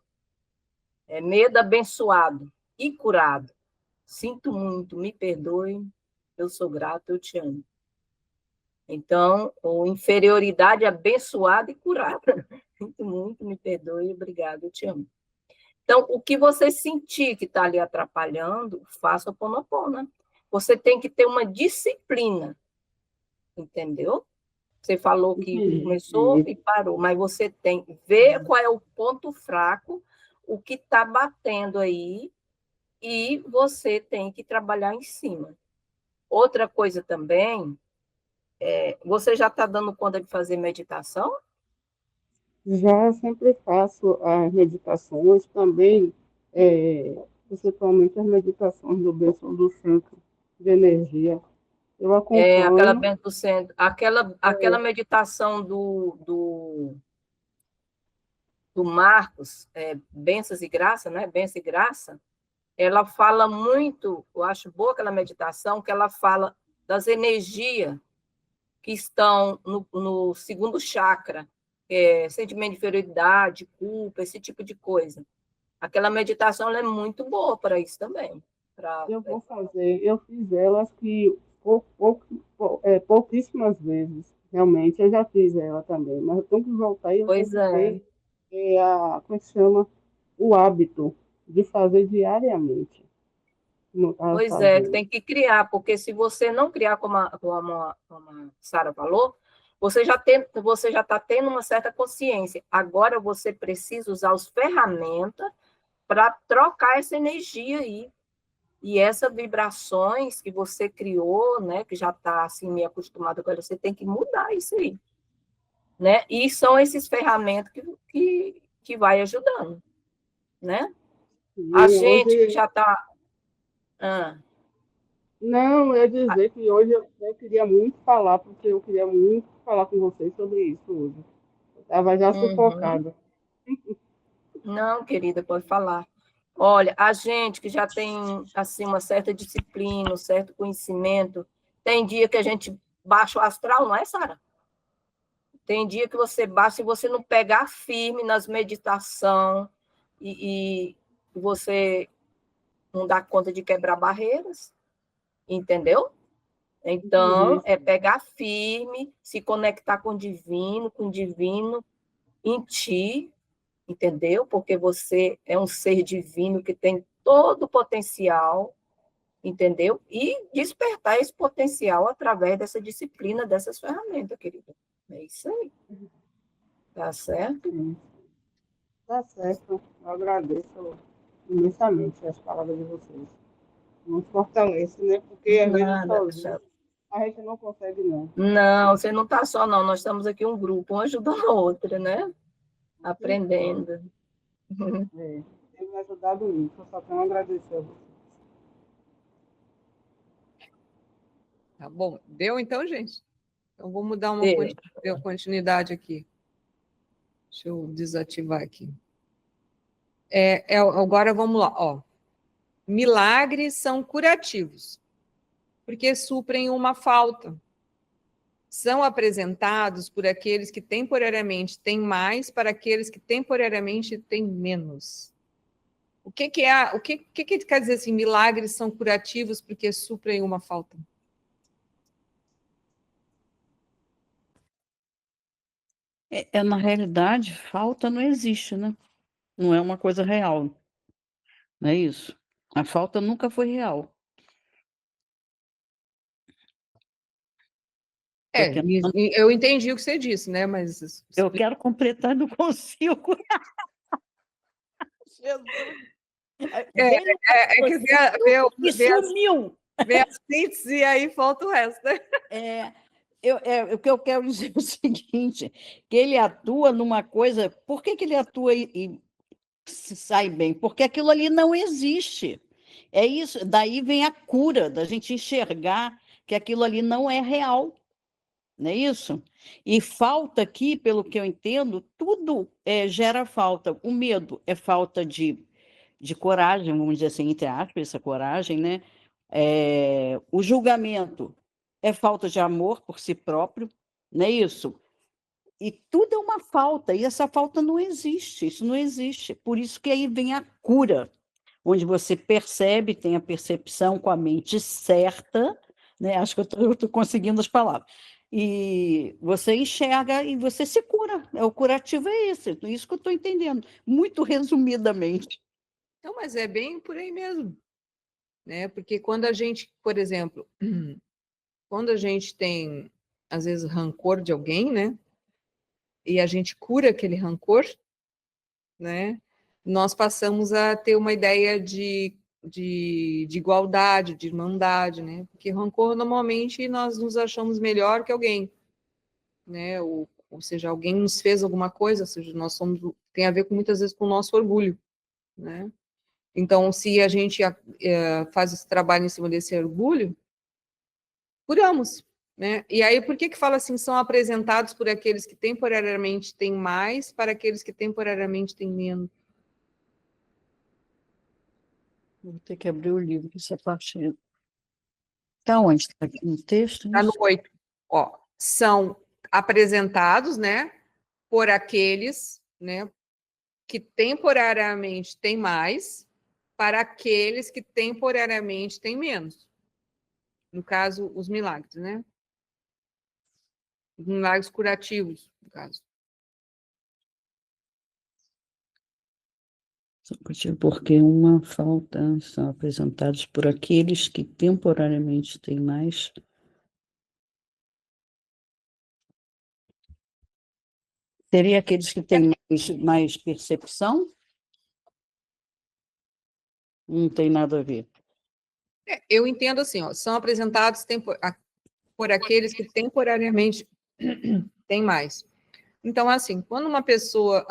É medo abençoado e curado. Sinto muito, me perdoe, eu sou grato, eu te amo. Então, o inferioridade abençoada e curada. Sinto muito, me perdoe, obrigado, eu te amo. Então, o que você sentir que está ali atrapalhando, faça o Ho'oponopono. Você tem que ter uma disciplina, entendeu? Você falou que Entendi. começou e parou, mas você tem que ver qual é o ponto fraco, o que está batendo aí, e você tem que trabalhar em cima. Outra coisa também, você já está dando conta de fazer meditação? Já sempre faço as meditações também, principalmente as meditações do berço do centro de energia. Eu Aquela acompanho, Bento Centro, aquela meditação do Marcos, Bênçãos e Graça, né? Bênção e Graça, ela fala muito, eu acho boa aquela meditação, que ela fala das energias que estão no segundo chakra, sentimento de inferioridade, culpa, esse tipo de coisa. Aquela meditação ela é muito boa para isso também. eu vou fazer, eu fiz ela acho que pouquíssimas vezes, realmente, eu já fiz ela também, mas eu tenho que voltar e eu tenho Pois que é. ter, como é que chama, o hábito de fazer diariamente, como eu estava Pois é, fazendo. tem que criar, porque se você não criar, como a Sara falou, você já está tendo uma certa consciência. Agora você precisa usar as ferramentas para trocar essa energia aí. E essas vibrações que você criou, né, que já está assim, meio acostumado com ela, você tem que mudar isso aí. Né? E são esses ferramentas que vai ajudando. Né? A E gente que hoje, já está. Ah, não, eu ia dizer que hoje eu queria muito falar, porque eu queria muito falar com vocês sobre isso hoje. Eu estava já uhum. sufocada. Não, querida, pode falar. Olha, a gente que já tem assim uma certa disciplina, um certo conhecimento, tem dia que a gente baixa o astral, não é, Sara? Tem dia que você baixa, se você não pegar firme nas meditação e você não dá conta de quebrar barreiras, entendeu? Então, Entendi. é pegar firme, se conectar com o divino em ti, entendeu? Porque você é um ser divino que tem todo o potencial, entendeu? E despertar esse potencial através dessa disciplina, dessas ferramentas, querida. É isso aí, tá certo? Sim. Tá certo. Eu agradeço imensamente as palavras de vocês. Nos fortalece, né? Porque às vezes Nada, sozinho Cachara. a gente não consegue, não. Não, você não está só, não. Nós estamos aqui um grupo, um ajudando a outra, né? Com certeza. Aprendendo. Tem me ajudado muito. Eu só tenho a agradecer a vocês. Tá bom. Deu então, gente? Então vamos dar uma Deu. continuidade aqui. Deixa eu desativar aqui. Agora vamos lá. Ó. Milagres são curativos, porque suprem uma falta. São apresentados por aqueles que temporariamente têm mais para aqueles que temporariamente têm menos. O que quer dizer assim, milagres são curativos porque suprem uma falta? Na realidade, falta não existe, né? Não é uma coisa real, não é isso? A falta nunca foi real. Tô tentando- Eu entendi o que você disse, né? Mas Eu quero completar e não consigo. Jesus! Vem no que e sumiu! vê a síntese e aí falta o resto, né? O que eu quero dizer é o seguinte, que ele atua numa coisa... Por que ele atua e se sai bem? Porque aquilo ali não existe. É isso, daí vem a cura, da gente enxergar que aquilo ali não é real, não é isso? E falta aqui, pelo que eu entendo, tudo gera falta. O medo é falta de coragem, vamos dizer assim, entre aspas, essa coragem, né? O julgamento é falta de amor por si próprio, não é isso? E tudo é uma falta, e essa falta não existe, isso não existe. Por isso que aí vem a cura, onde você percebe, tem a percepção com a mente certa, né? Acho que eu estou conseguindo as palavras. E você enxerga e você se cura. O curativo é esse, isso que eu estou entendendo, muito resumidamente. Então, mas é bem por aí mesmo, né? Porque quando a gente, por exemplo, quando a gente tem às vezes, rancor de alguém, né? E a gente cura aquele rancor, né? Nós passamos a ter uma ideia de igualdade, de irmandade, né? Porque rancor, normalmente, nós nos achamos melhor que alguém, né? Ou seja, alguém nos fez alguma coisa, ou seja, nós somos, tem a ver com, muitas vezes com o nosso orgulho, né? Então, se a gente faz esse trabalho em cima desse orgulho, curamos, né? E aí, por que fala assim, são apresentados por aqueles que temporariamente têm mais, para aqueles que temporariamente têm menos? Vou ter que abrir o livro, essa parte. Está onde? Está aqui no texto? Está no 8. Ó, são apresentados, né, por aqueles, né, que temporariamente têm mais, para aqueles que temporariamente têm menos. No caso, os milagres, né? Os milagres curativos, no caso. Porque uma falta são apresentados por aqueles que temporariamente têm mais. Seria aqueles que têm mais percepção? Não tem nada a ver. Eu entendo assim, ó, são apresentados por aqueles que temporariamente têm mais. Então, assim, quando uma pessoa...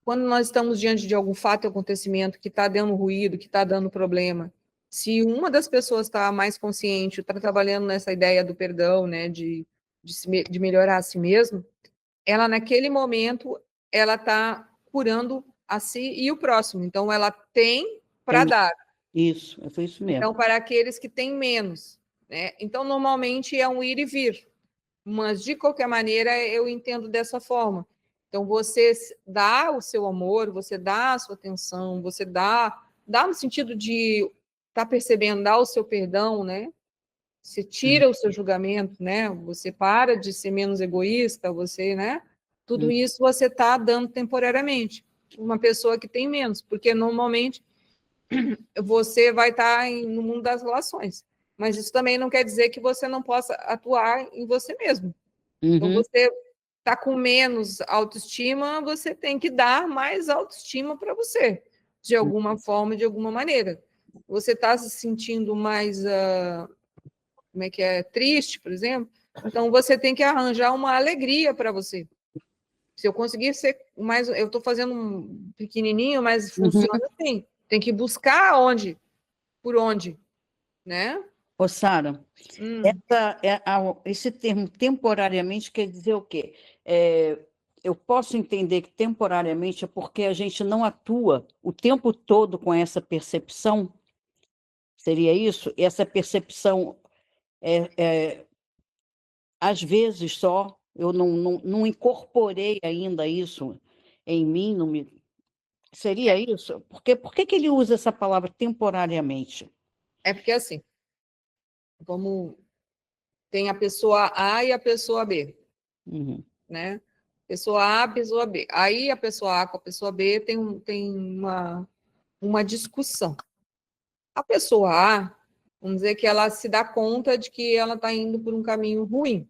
quando nós estamos diante de algum fato ou acontecimento que está dando ruído, que está dando problema, se uma das pessoas está mais consciente, está trabalhando nessa ideia do perdão, né, de melhorar a si mesmo, ela, naquele momento, ela está curando a si e o próximo. Então, ela tem para dar. Isso, foi isso mesmo. Então, para aqueles que têm menos, né? Então, normalmente é um ir e vir. Mas, de qualquer maneira, eu entendo dessa forma. Então, você dá o seu amor, você dá a sua atenção, você dá no sentido de estar percebendo, dá o seu perdão, né? Você tira o seu julgamento, né? Você para de ser menos egoísta, você, né? Tudo isso você está dando temporariamente. Uma pessoa que tem menos, porque normalmente você vai estar no mundo das relações. Mas isso também não quer dizer que você não possa atuar em você mesmo. Então, você está com menos autoestima, você tem que dar mais autoestima para você, de alguma forma, de alguma maneira. Você está se sentindo mais, como é que é, triste, por exemplo, então você tem que arranjar uma alegria para você. Se eu conseguir ser mais, eu estou fazendo um pequenininho, mas funciona assim. Tem que buscar por onde, né? Ô, Sara, esse termo temporariamente quer dizer o quê? Eu posso entender que temporariamente é porque a gente não atua o tempo todo com essa percepção? Seria isso? E essa percepção, às vezes só, eu não incorporei ainda isso em mim, não me... Seria isso? Por que ele usa essa palavra temporariamente? É porque assim, como tem a pessoa A e a pessoa B, né? Pessoa A, pessoa B. Aí a pessoa A com a pessoa B tem uma discussão. A pessoa A, vamos dizer que ela se dá conta de que ela está indo por um caminho ruim,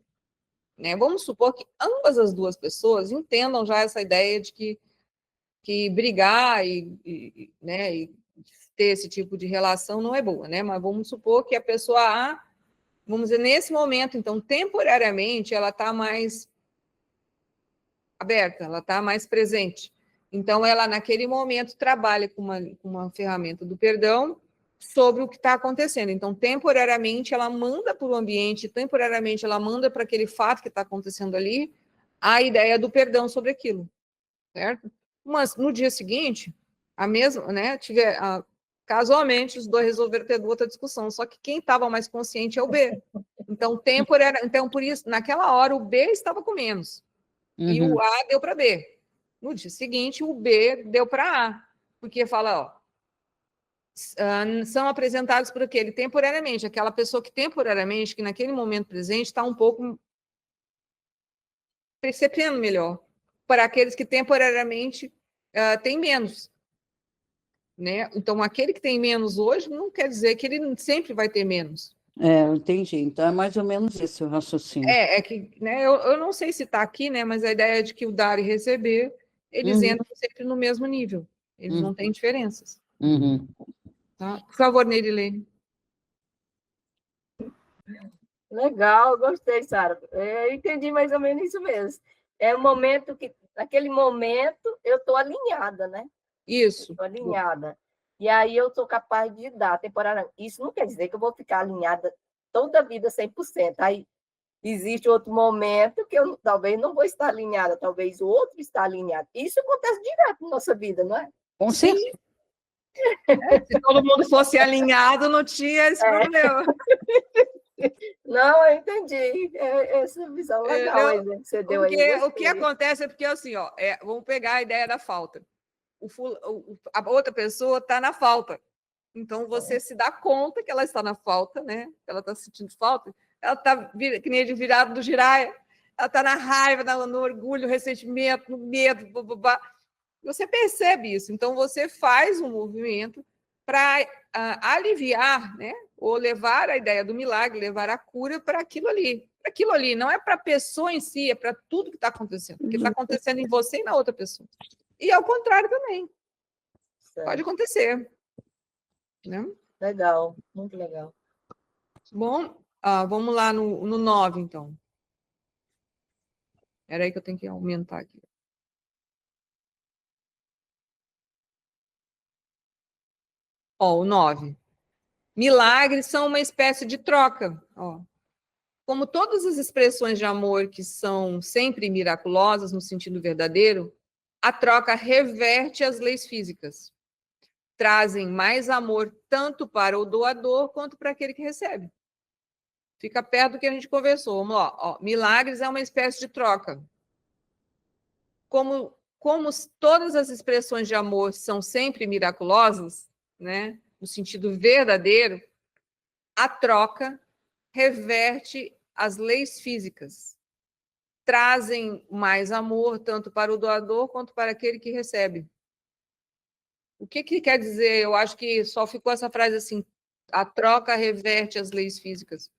né? Vamos supor que ambas as duas pessoas entendam já essa ideia de que brigar né, e ter esse tipo de relação não é boa, né? Mas vamos supor que a pessoa A, vamos dizer, nesse momento, então, temporariamente, ela está mais aberta, ela está mais presente. Então, ela, naquele momento, trabalha com uma ferramenta do perdão sobre o que está acontecendo. Então, temporariamente, ela manda para o ambiente, temporariamente, ela manda para aquele fato que está acontecendo ali a ideia do perdão sobre aquilo, certo? Mas, no dia seguinte, a mesma, né, casualmente, os dois resolveram ter outra discussão, só que quem estava mais consciente é o B. Então, então, por isso, naquela hora, o B estava com menos. E o A deu para B. No dia seguinte, o B deu para A. Porque fala, ó, são apresentados por aquele temporariamente, aquela pessoa que temporariamente, que naquele momento presente, está um pouco percebendo melhor, para aqueles que temporariamente têm menos. Né? Então, aquele que tem menos hoje não quer dizer que ele sempre vai ter menos. Eu entendi. Então, é mais ou menos esse o raciocínio. É que, né, eu não sei se está aqui, né, mas a ideia é de que o dar e receber, eles Uhum, entram sempre no mesmo nível. Eles não têm diferenças. uhum. Tá? Por favor, Nerilene. Legal, gostei, Sara. Eu entendi mais ou menos isso mesmo. É o momento que, naquele momento, eu estou alinhada, né? Isso. Estou alinhada. E aí eu sou capaz de dar temporariamente. Isso não quer dizer que eu vou ficar alinhada toda a vida 100%. Aí existe outro momento que eu talvez não vou estar alinhada, talvez o outro está alinhado. Isso acontece direto na nossa vida, não é? Com Sim. certeza. Se todo mundo fosse alinhado, não tinha esse problema. Não, eu entendi. Essa visão legal aí, né, que você deu aí. Porque o que acontece é porque, assim, ó, vamos pegar a ideia da falta. A outra pessoa está na falta. Então, você se dá conta que ela está na falta, né? Ela está sentindo falta. Ela está que nem de virado do giraia. Ela está na raiva, no orgulho, no ressentimento, no medo. Blá, blá, blá. Você percebe isso. Então, você faz um movimento para aliviar, né? Ou levar a ideia do milagre, levar a cura para aquilo ali. Para aquilo ali. Não é para a pessoa em si, é para tudo que está acontecendo. Porque está acontecendo em você e na outra pessoa. E ao contrário também. Certo. Pode acontecer. Né? Legal, muito legal. Bom, vamos lá no 9, então. Espera aí que eu tenho que aumentar aqui. Ó, o 9. Milagres são uma espécie de troca. Ó. Como todas as expressões de amor que são sempre miraculosas no sentido verdadeiro, a troca reverte as leis físicas. Trazem mais amor tanto para o doador quanto para aquele que recebe. Fica perto do que a gente conversou. Vamos lá. Ó, milagres é uma espécie de troca. Como todas as expressões de amor são sempre miraculosas, né, no sentido verdadeiro, a troca reverte as leis físicas. Trazem mais amor tanto para o doador quanto para aquele que recebe. O que quer dizer? Eu acho que só ficou essa frase assim: a troca reverte as leis físicas.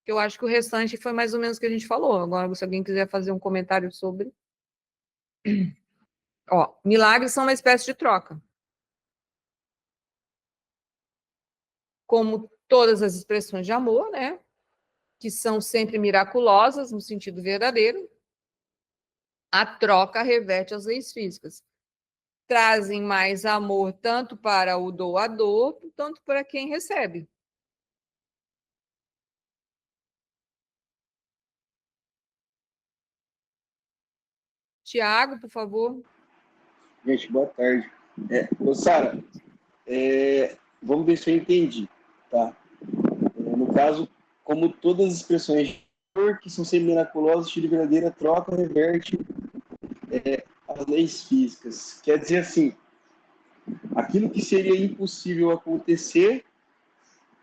Eu acho que o restante foi mais ou menos o que a gente falou. Agora, se alguém quiser fazer um comentário sobre. Ó, milagres são uma espécie de troca. Como todas as expressões de amor, né? Que são sempre miraculosas no sentido verdadeiro, a troca reverte as leis físicas. Trazem mais amor tanto para o doador, tanto para quem recebe. Tiago, por favor. Gente, boa tarde. Sara, vamos ver se eu entendi, tá? No caso, como todas as expressões de amor que são sempre miraculosas, o estilo verdadeira troca reverte as leis físicas. Quer dizer assim, aquilo que seria impossível acontecer,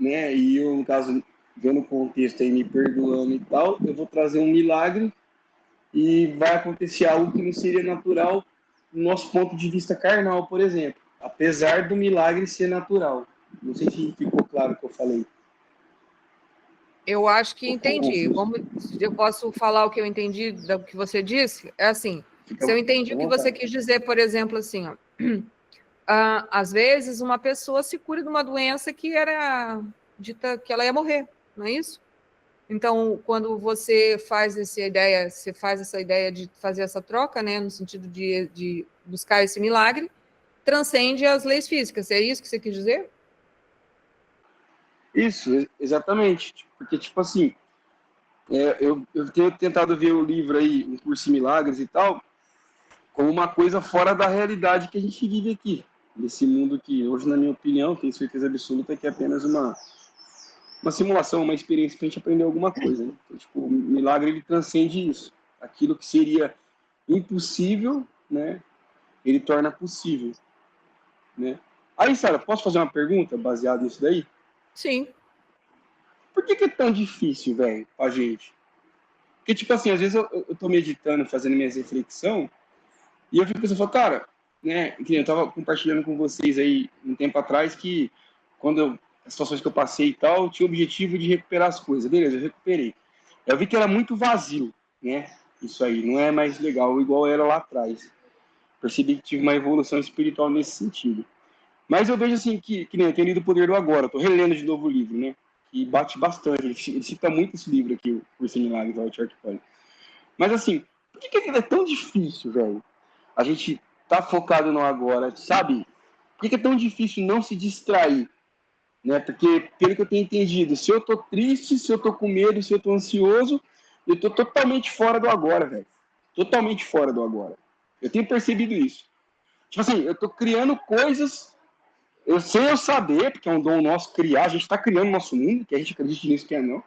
né? E eu, no caso, vendo o contexto aí, me perdoando e tal, eu vou trazer um milagre e vai acontecer algo que não seria natural do nosso ponto de vista carnal, por exemplo, apesar do milagre ser natural. Não sei se ficou claro o que eu falei. Eu acho que entendi. Eu posso falar o que eu entendi do que você disse? É assim, se eu entendi o que você quis dizer, por exemplo, assim, ó, às vezes uma pessoa se cura de uma doença que era dita que ela ia morrer, não é isso? Então, quando você faz essa ideia de fazer essa troca, né, no sentido de buscar esse milagre, transcende as leis físicas. É isso que você quis dizer? Isso, exatamente. Porque, tipo assim, eu tenho tentado ver o livro aí, Um Curso em Milagres e tal, como uma coisa fora da realidade que a gente vive aqui. Nesse mundo que, hoje, na minha opinião, tenho certeza absoluta que é apenas uma simulação, uma experiência para a gente aprender alguma coisa. Né? Então, tipo, o milagre ele transcende isso. Aquilo que seria impossível, né? Ele torna possível, né? Aí, Sara, posso fazer uma pergunta baseada nisso daí? Sim. Por que é tão difícil, velho, pra gente? Porque, tipo assim, às vezes eu tô meditando, fazendo minhas reflexões, e eu fico pensando, cara, né, eu tava compartilhando com vocês aí um tempo atrás que as situações que eu passei e tal, eu tinha o objetivo de recuperar as coisas. Beleza, eu recuperei. Eu vi que era muito vazio, né? Isso aí, não é mais legal igual era lá atrás. Percebi que tive uma evolução espiritual nesse sentido. Mas eu vejo assim que nem eu tenho lido O Poder do Agora, estou relendo de novo o livro, né? E bate bastante, ele cita muito esse livro aqui, o Curso em Milagres, do Eckhart Tolle. Mas assim, por que é tão difícil, velho? A gente tá focado no agora, sabe? Por que é tão difícil não se distrair? Né? Porque, pelo que eu tenho entendido, se eu tô triste, se eu tô com medo, se eu tô ansioso, eu tô totalmente fora do agora, velho. Totalmente fora do agora. Eu tenho percebido isso. Tipo assim, eu tô criando coisas, sem eu saber, porque é um dom nosso criar, a gente tá criando nosso mundo, que a gente acredita nisso, que é não.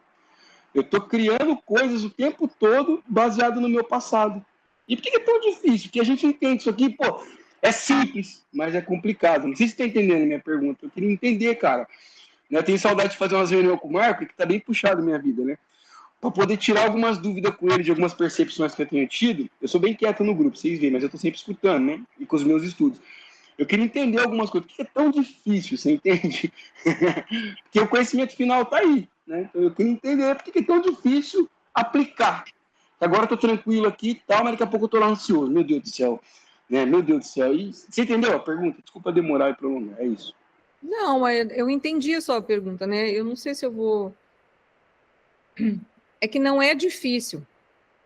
Eu tô criando coisas o tempo todo baseado no meu passado. E por que é tão difícil? Porque a gente entende isso aqui, pô, é simples, mas é complicado. Não sei se você tá entendendo a minha pergunta. Eu queria entender, cara. Eu tenho saudade de fazer umas reuniões com o Marco, que tá bem puxado a minha vida, né? Para poder tirar algumas dúvidas com ele de algumas percepções que eu tenho tido. Eu sou bem quieto no grupo, vocês veem, mas eu tô sempre escutando, né? E com os meus estudos. Eu queria entender algumas coisas. Por que é tão difícil, você entende? Porque o conhecimento final tá aí, né? Então eu queria entender por que é tão difícil aplicar. Agora eu tô tranquilo aqui e tal, mas daqui a pouco eu tô lá ansioso. Meu Deus do céu. Né? Meu Deus do céu. E você entendeu a pergunta? Desculpa demorar e prolongar, é isso. Não, eu entendi a sua pergunta, né? Eu não sei se eu vou. É que não é difícil.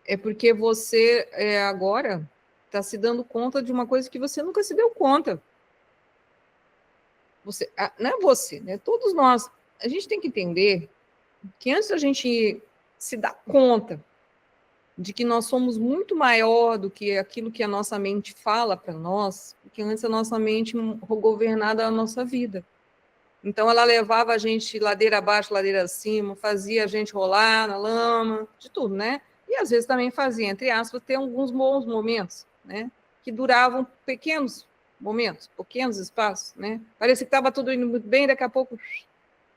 É porque você agora está se dando conta de uma coisa que você nunca se deu conta. Não é você, né? Todos nós. A gente tem que entender que antes da gente se dar conta de que nós somos muito maior do que aquilo que a nossa mente fala para nós, porque antes a nossa mente governava a nossa vida. Então, ela levava a gente ladeira abaixo, ladeira acima, fazia a gente rolar na lama, de tudo, né? E às vezes também fazia, entre aspas, ter alguns bons momentos, né? Que duravam pequenos momentos, pequenos espaços, né? Parecia que estava tudo indo muito bem, daqui a pouco...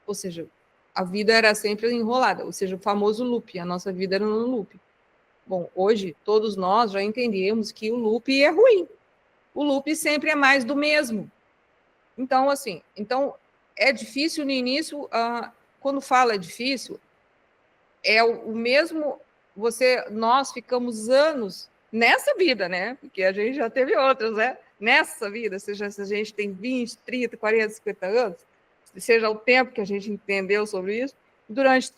Ou seja, a vida era sempre enrolada, ou seja, o famoso loop, a nossa vida era no loop. Bom, hoje, todos nós já entendemos que o loop é ruim. O loop sempre é mais do mesmo. Então, assim, é difícil no início, quando fala difícil, é o mesmo, nós ficamos anos nessa vida, né? Porque a gente já teve outras, né? Nessa vida, seja se a gente tem 20, 30, 40, 50 anos, seja o tempo que a gente entendeu sobre isso, durante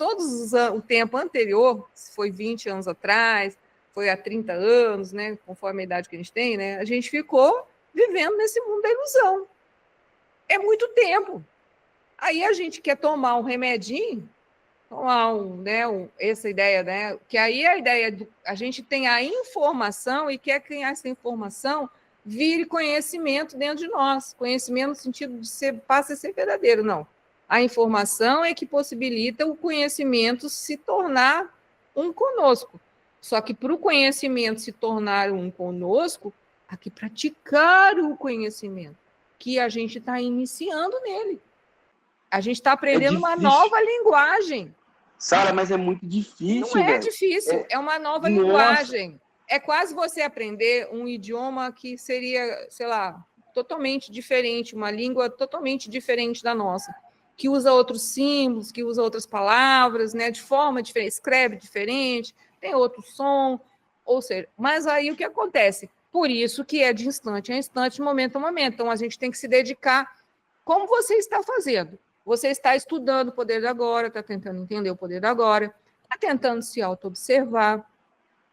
o tempo anterior, se foi 20 anos atrás, foi há 30 anos, né? Conforme a idade que a gente tem, né? A gente ficou vivendo nesse mundo da ilusão. É muito tempo. Aí a gente quer tomar um remedinho, tomar essa ideia, né? Que aí a ideia a gente tem a informação e quer que essa informação vire conhecimento dentro de nós. Conhecimento no sentido de passa a ser verdadeiro, não. A informação é que possibilita o conhecimento se tornar um conosco. Só que para o conhecimento se tornar um conosco, há que praticar o conhecimento, que a gente está iniciando nele. A gente está aprendendo uma nova linguagem. Sara, mas é muito difícil. Não é difícil, é uma nova linguagem. É quase você aprender um idioma que seria, sei lá, totalmente diferente, uma língua totalmente diferente da nossa, que usa outros símbolos, que usa outras palavras, né, de forma diferente, escreve diferente, tem outro som, ou seja, mas aí o que acontece? Por isso que é de instante a instante, momento a momento. Então, a gente tem que se dedicar. Como você está fazendo? Você está estudando o poder do agora, está tentando entender o poder do agora, está tentando se auto-observar,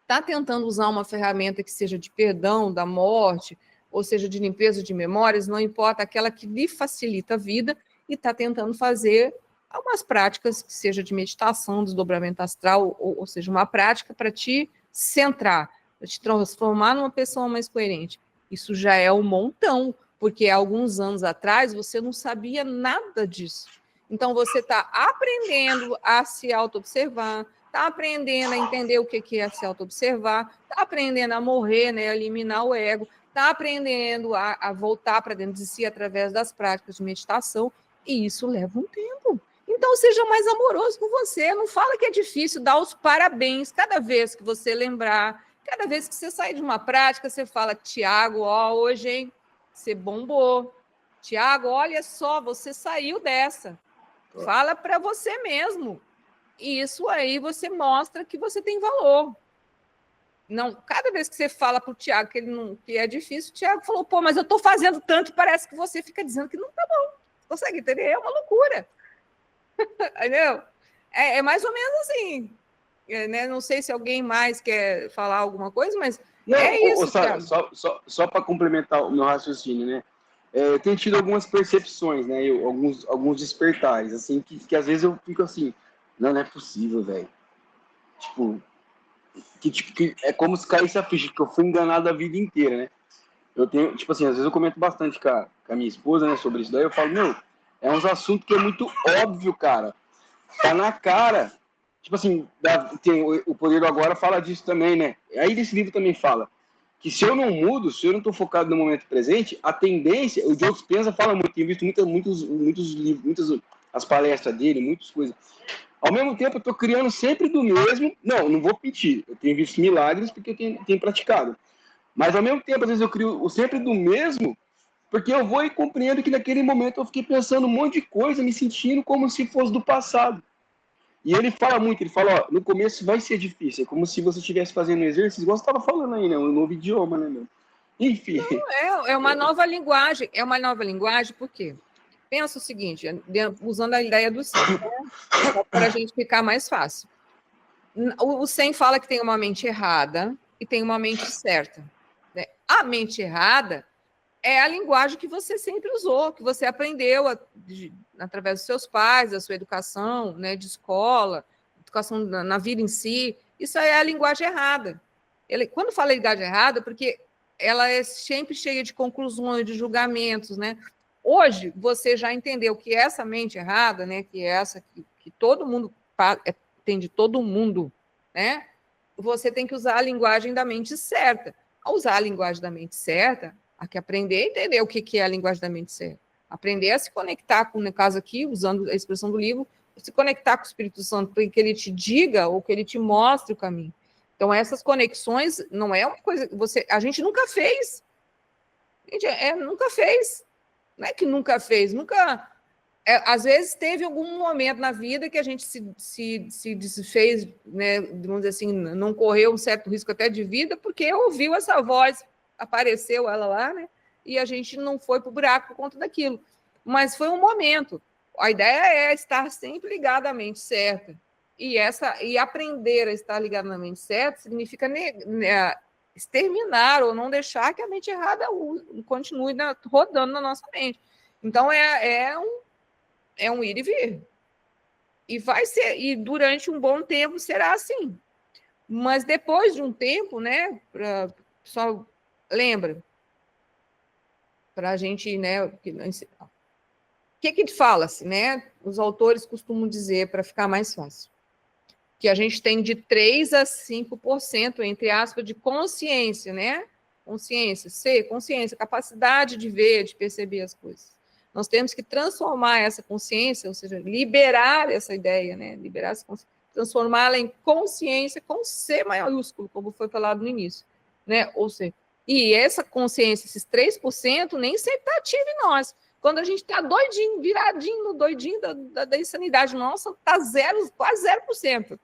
está tentando usar uma ferramenta que seja de perdão da morte, ou seja, de limpeza de memórias, não importa, aquela que lhe facilita a vida, e está tentando fazer algumas práticas que seja de meditação, desdobramento astral, ou seja, uma prática para te centrar, para te transformar numa pessoa mais coerente. Isso já é um montão, porque há alguns anos atrás você não sabia nada disso. Então, você está aprendendo a se auto-observar, está aprendendo a entender o que é se auto-observar, está aprendendo a morrer, né, a eliminar o ego, está aprendendo a voltar para dentro de si através das práticas de meditação, e isso leva um tempo. Então, seja mais amoroso com você, não fala que é difícil, dá os parabéns cada vez que você lembrar, cada vez que você sair de uma prática, você fala, Tiago, hoje, hein, você bombou. Tiago, olha só, você saiu dessa. Fala para você mesmo. E isso aí você mostra que você tem valor. Não, cada vez que você fala para o Tiago que é difícil, o Tiago falou, pô, mas eu estou fazendo tanto, parece que você fica dizendo que não tá bom. Consegue entender? É uma loucura. Entendeu? É mais ou menos assim. Né? Não sei se alguém mais quer falar alguma coisa, mas não, é isso, Sara, Tiago. só para complementar o meu raciocínio, né? Eu tenho tido algumas percepções, né? Alguns despertares, assim, que às vezes eu fico assim, não é possível, velho. Tipo, que é como se caísse a ficha, que eu fui enganado a vida inteira, né? Eu tenho, tipo assim, às vezes eu comento bastante com a minha esposa, né, sobre isso daí, eu falo, meu, é uns assuntos que é muito óbvio, cara. Tá na cara. Tipo assim, tem o Poder do Agora fala disso também, né? Aí desse livro também fala que se eu não mudo, se eu não tô focado no momento presente, a tendência, o Joe Dispenza fala muito, tenho visto muitos livros, muitas as palestras dele, muitas coisas. Ao mesmo tempo, eu tô criando sempre do mesmo. Não vou mentir, eu tenho visto milagres porque eu tenho praticado. Mas ao mesmo tempo, às vezes eu crio sempre do mesmo, porque eu vou e compreendo que naquele momento eu fiquei pensando um monte de coisa, me sentindo como se fosse do passado. E ele fala muito, ele fala, ó, no começo vai ser difícil, é como se você estivesse fazendo um exercício, igual você estava falando aí, né? Um novo idioma, né, meu? Enfim. É uma nova linguagem. É uma nova linguagem, por quê? Pensa o seguinte, usando a ideia do 100, né? Só para a gente ficar mais fácil. O 100 fala que tem uma mente errada e tem uma mente certa. Né? A mente errada é a linguagem que você sempre usou, que você aprendeu através dos seus pais, da sua educação, né, de escola, educação na vida em si. Isso aí é a linguagem errada. Quando fala linguagem errada, porque ela é sempre cheia de conclusões, de julgamentos, né? Hoje, você já entendeu que essa mente errada, né, que é essa que todo mundo tem de todo mundo, né? Você tem que usar a linguagem da mente certa. Ao usar a linguagem da mente certa, há que aprender a entender o que é a linguagem da mente certa. Aprender a se conectar com, no caso aqui, usando a expressão do livro, se conectar com o Espírito Santo para que ele te diga ou que ele te mostre o caminho. Então, essas conexões não é uma coisa que a gente nunca fez. A gente nunca fez. Não é que nunca fez, nunca. Às vezes teve algum momento na vida que a gente se desfez, né, vamos dizer assim, não correu um certo risco até de vida, porque ouviu essa voz, apareceu ela lá, né, e a gente não foi para o buraco por conta daquilo. Mas foi um momento. A ideia é estar sempre ligado à mente certa. E aprender a estar ligado na mente certa significa exterminar ou não deixar que a mente errada continue rodando na nossa mente. Então, é um ir e vir. E vai ser, e durante um bom tempo será assim. Mas depois de um tempo, né, só lembra, para a gente, né, o que fala-se, né? Os autores costumam dizer, para ficar mais fácil, que a gente tem de 3 a 5%, entre aspas, de consciência, né? Consciência, capacidade de ver, de perceber as coisas. Nós temos que transformar essa consciência, ou seja, liberar essa ideia, né? Liberar essa consciência, transformá-la em consciência com C maiúsculo, como foi falado no início, né? Ou seja, e essa consciência, esses 3%, nem sempre está ativa em nós. Quando a gente está doidinho, viradinho, doidinho da insanidade nossa, está quase 0%.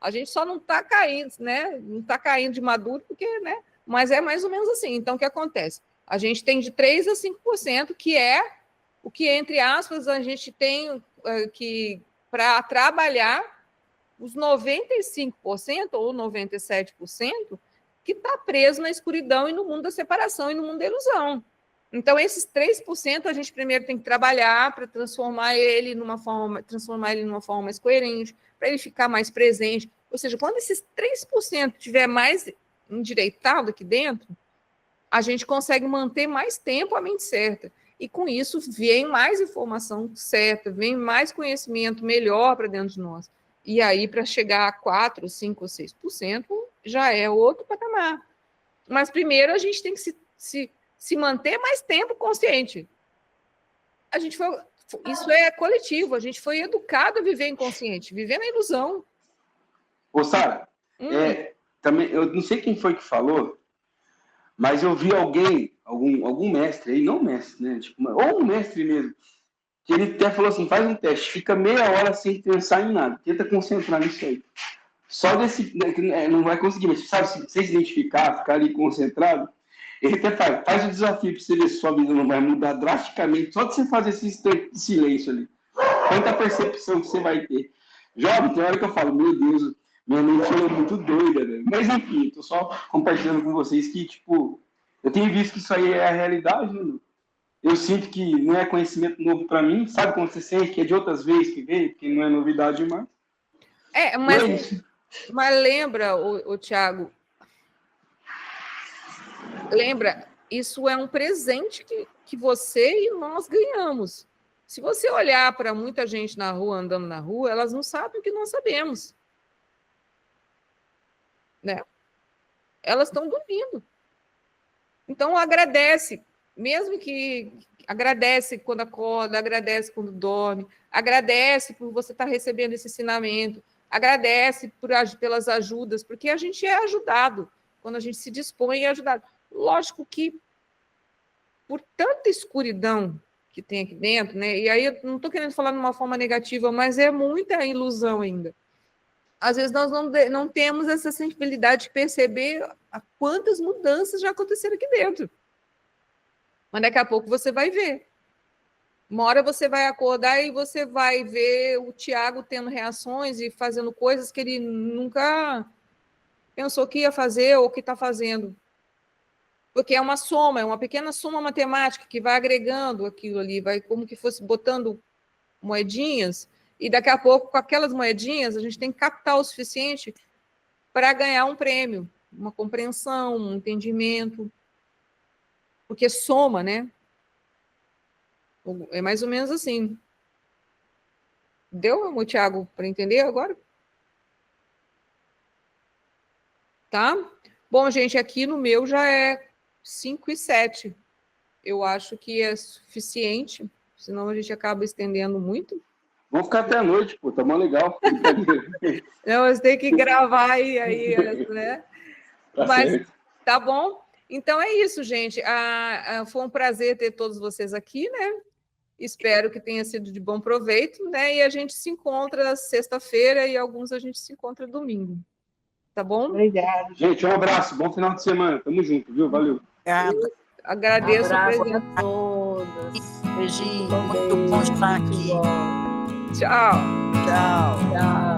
A gente só não está caindo, né? Não está caindo de maduro, porque, né? Mas é mais ou menos assim. Então, o que acontece? A gente tem de 3 a 5%, que é o que, entre aspas, a gente tem que, para trabalhar, os 95% ou 97% que está preso na escuridão e no mundo da separação e no mundo da ilusão. Então, esses 3% a gente primeiro tem que trabalhar para transformar ele numa forma mais coerente, para ele ficar mais presente. Ou seja, quando esses 3% estiver mais endireitado aqui dentro, a gente consegue manter mais tempo a mente certa. E com isso vem mais informação certa, vem mais conhecimento melhor para dentro de nós. E aí, para chegar a 4%, 5% ou 6%, já é outro patamar. Mas primeiro a gente tem que se manter mais tempo consciente. Isso é coletivo, a gente foi educado a viver inconsciente, viver na ilusão. Ô, Sara, também, eu não sei quem foi que falou, mas eu vi alguém algum mestre aí, não mestre, né? Tipo, ou um mestre mesmo, que ele até falou assim, faz um teste, fica meia hora sem pensar em nada, tenta concentrar nisso aí. Só desse, não vai conseguir, mas sabe, se você se identificar, ficar ali concentrado, ele até faz o desafio para você ver se sua vida não vai mudar drasticamente, só de você fazer esse instante de silêncio ali. Quanta percepção que você vai ter. Jovem, tem hora que eu falo, meu Deus, minha mente é muito doida, né? Mas enfim, tô só compartilhando com vocês que, tipo, eu tenho visto que isso aí é a realidade, né? Eu sinto que não é conhecimento novo para mim, sabe quando você sente que é de outras vezes que veio, que não é novidade mais? Mas lembra, o Tiago, lembra, isso é um presente que você e nós ganhamos. Se você olhar para muita gente na rua, andando na rua, elas não sabem o que nós sabemos. Né? Elas estão dormindo. Então, agradece, mesmo que agradece quando acorda, agradece quando dorme, agradece por você estar recebendo esse ensinamento, agradece pelas ajudas, porque a gente é ajudado quando a gente se dispõe a ajudar. Lógico que por tanta escuridão que tem aqui dentro, né? E aí eu não estou querendo falar de uma forma negativa, mas é muita ilusão ainda. Às vezes nós não temos essa sensibilidade de perceber quantas mudanças já aconteceram aqui dentro. Mas daqui a pouco você vai ver. Uma hora você vai acordar e você vai ver o Tiago tendo reações e fazendo coisas que ele nunca pensou que ia fazer ou que está fazendo. Porque é uma soma, é uma pequena soma matemática que vai agregando aquilo ali, vai como que fosse botando moedinhas, e daqui a pouco, com aquelas moedinhas, a gente tem capital o suficiente para ganhar um prêmio, uma compreensão, um entendimento, porque soma, né? É mais ou menos assim. Deu, meu Thiago, para entender agora? Tá? Bom, gente, aqui no meu já é 5:07. Eu acho que é suficiente, senão a gente acaba estendendo muito. Vamos ficar até a noite, pô, tá mó legal. Não, você tem que gravar aí, né? Tá Mas certo. tá bom? Então é isso, gente. Foi um prazer ter todos vocês aqui, né? Espero que tenha sido de bom proveito, né? E a gente se encontra sexta-feira e alguns a gente se encontra domingo. Tá bom? Obrigada. Gente, um abraço, bom final de semana. Tamo junto, viu? Valeu. Agradeço a Abraço presença. a todos. Beijinho, Um muito bom beijo, estar muito aqui. bom. Tchau. Tchau. Tchau.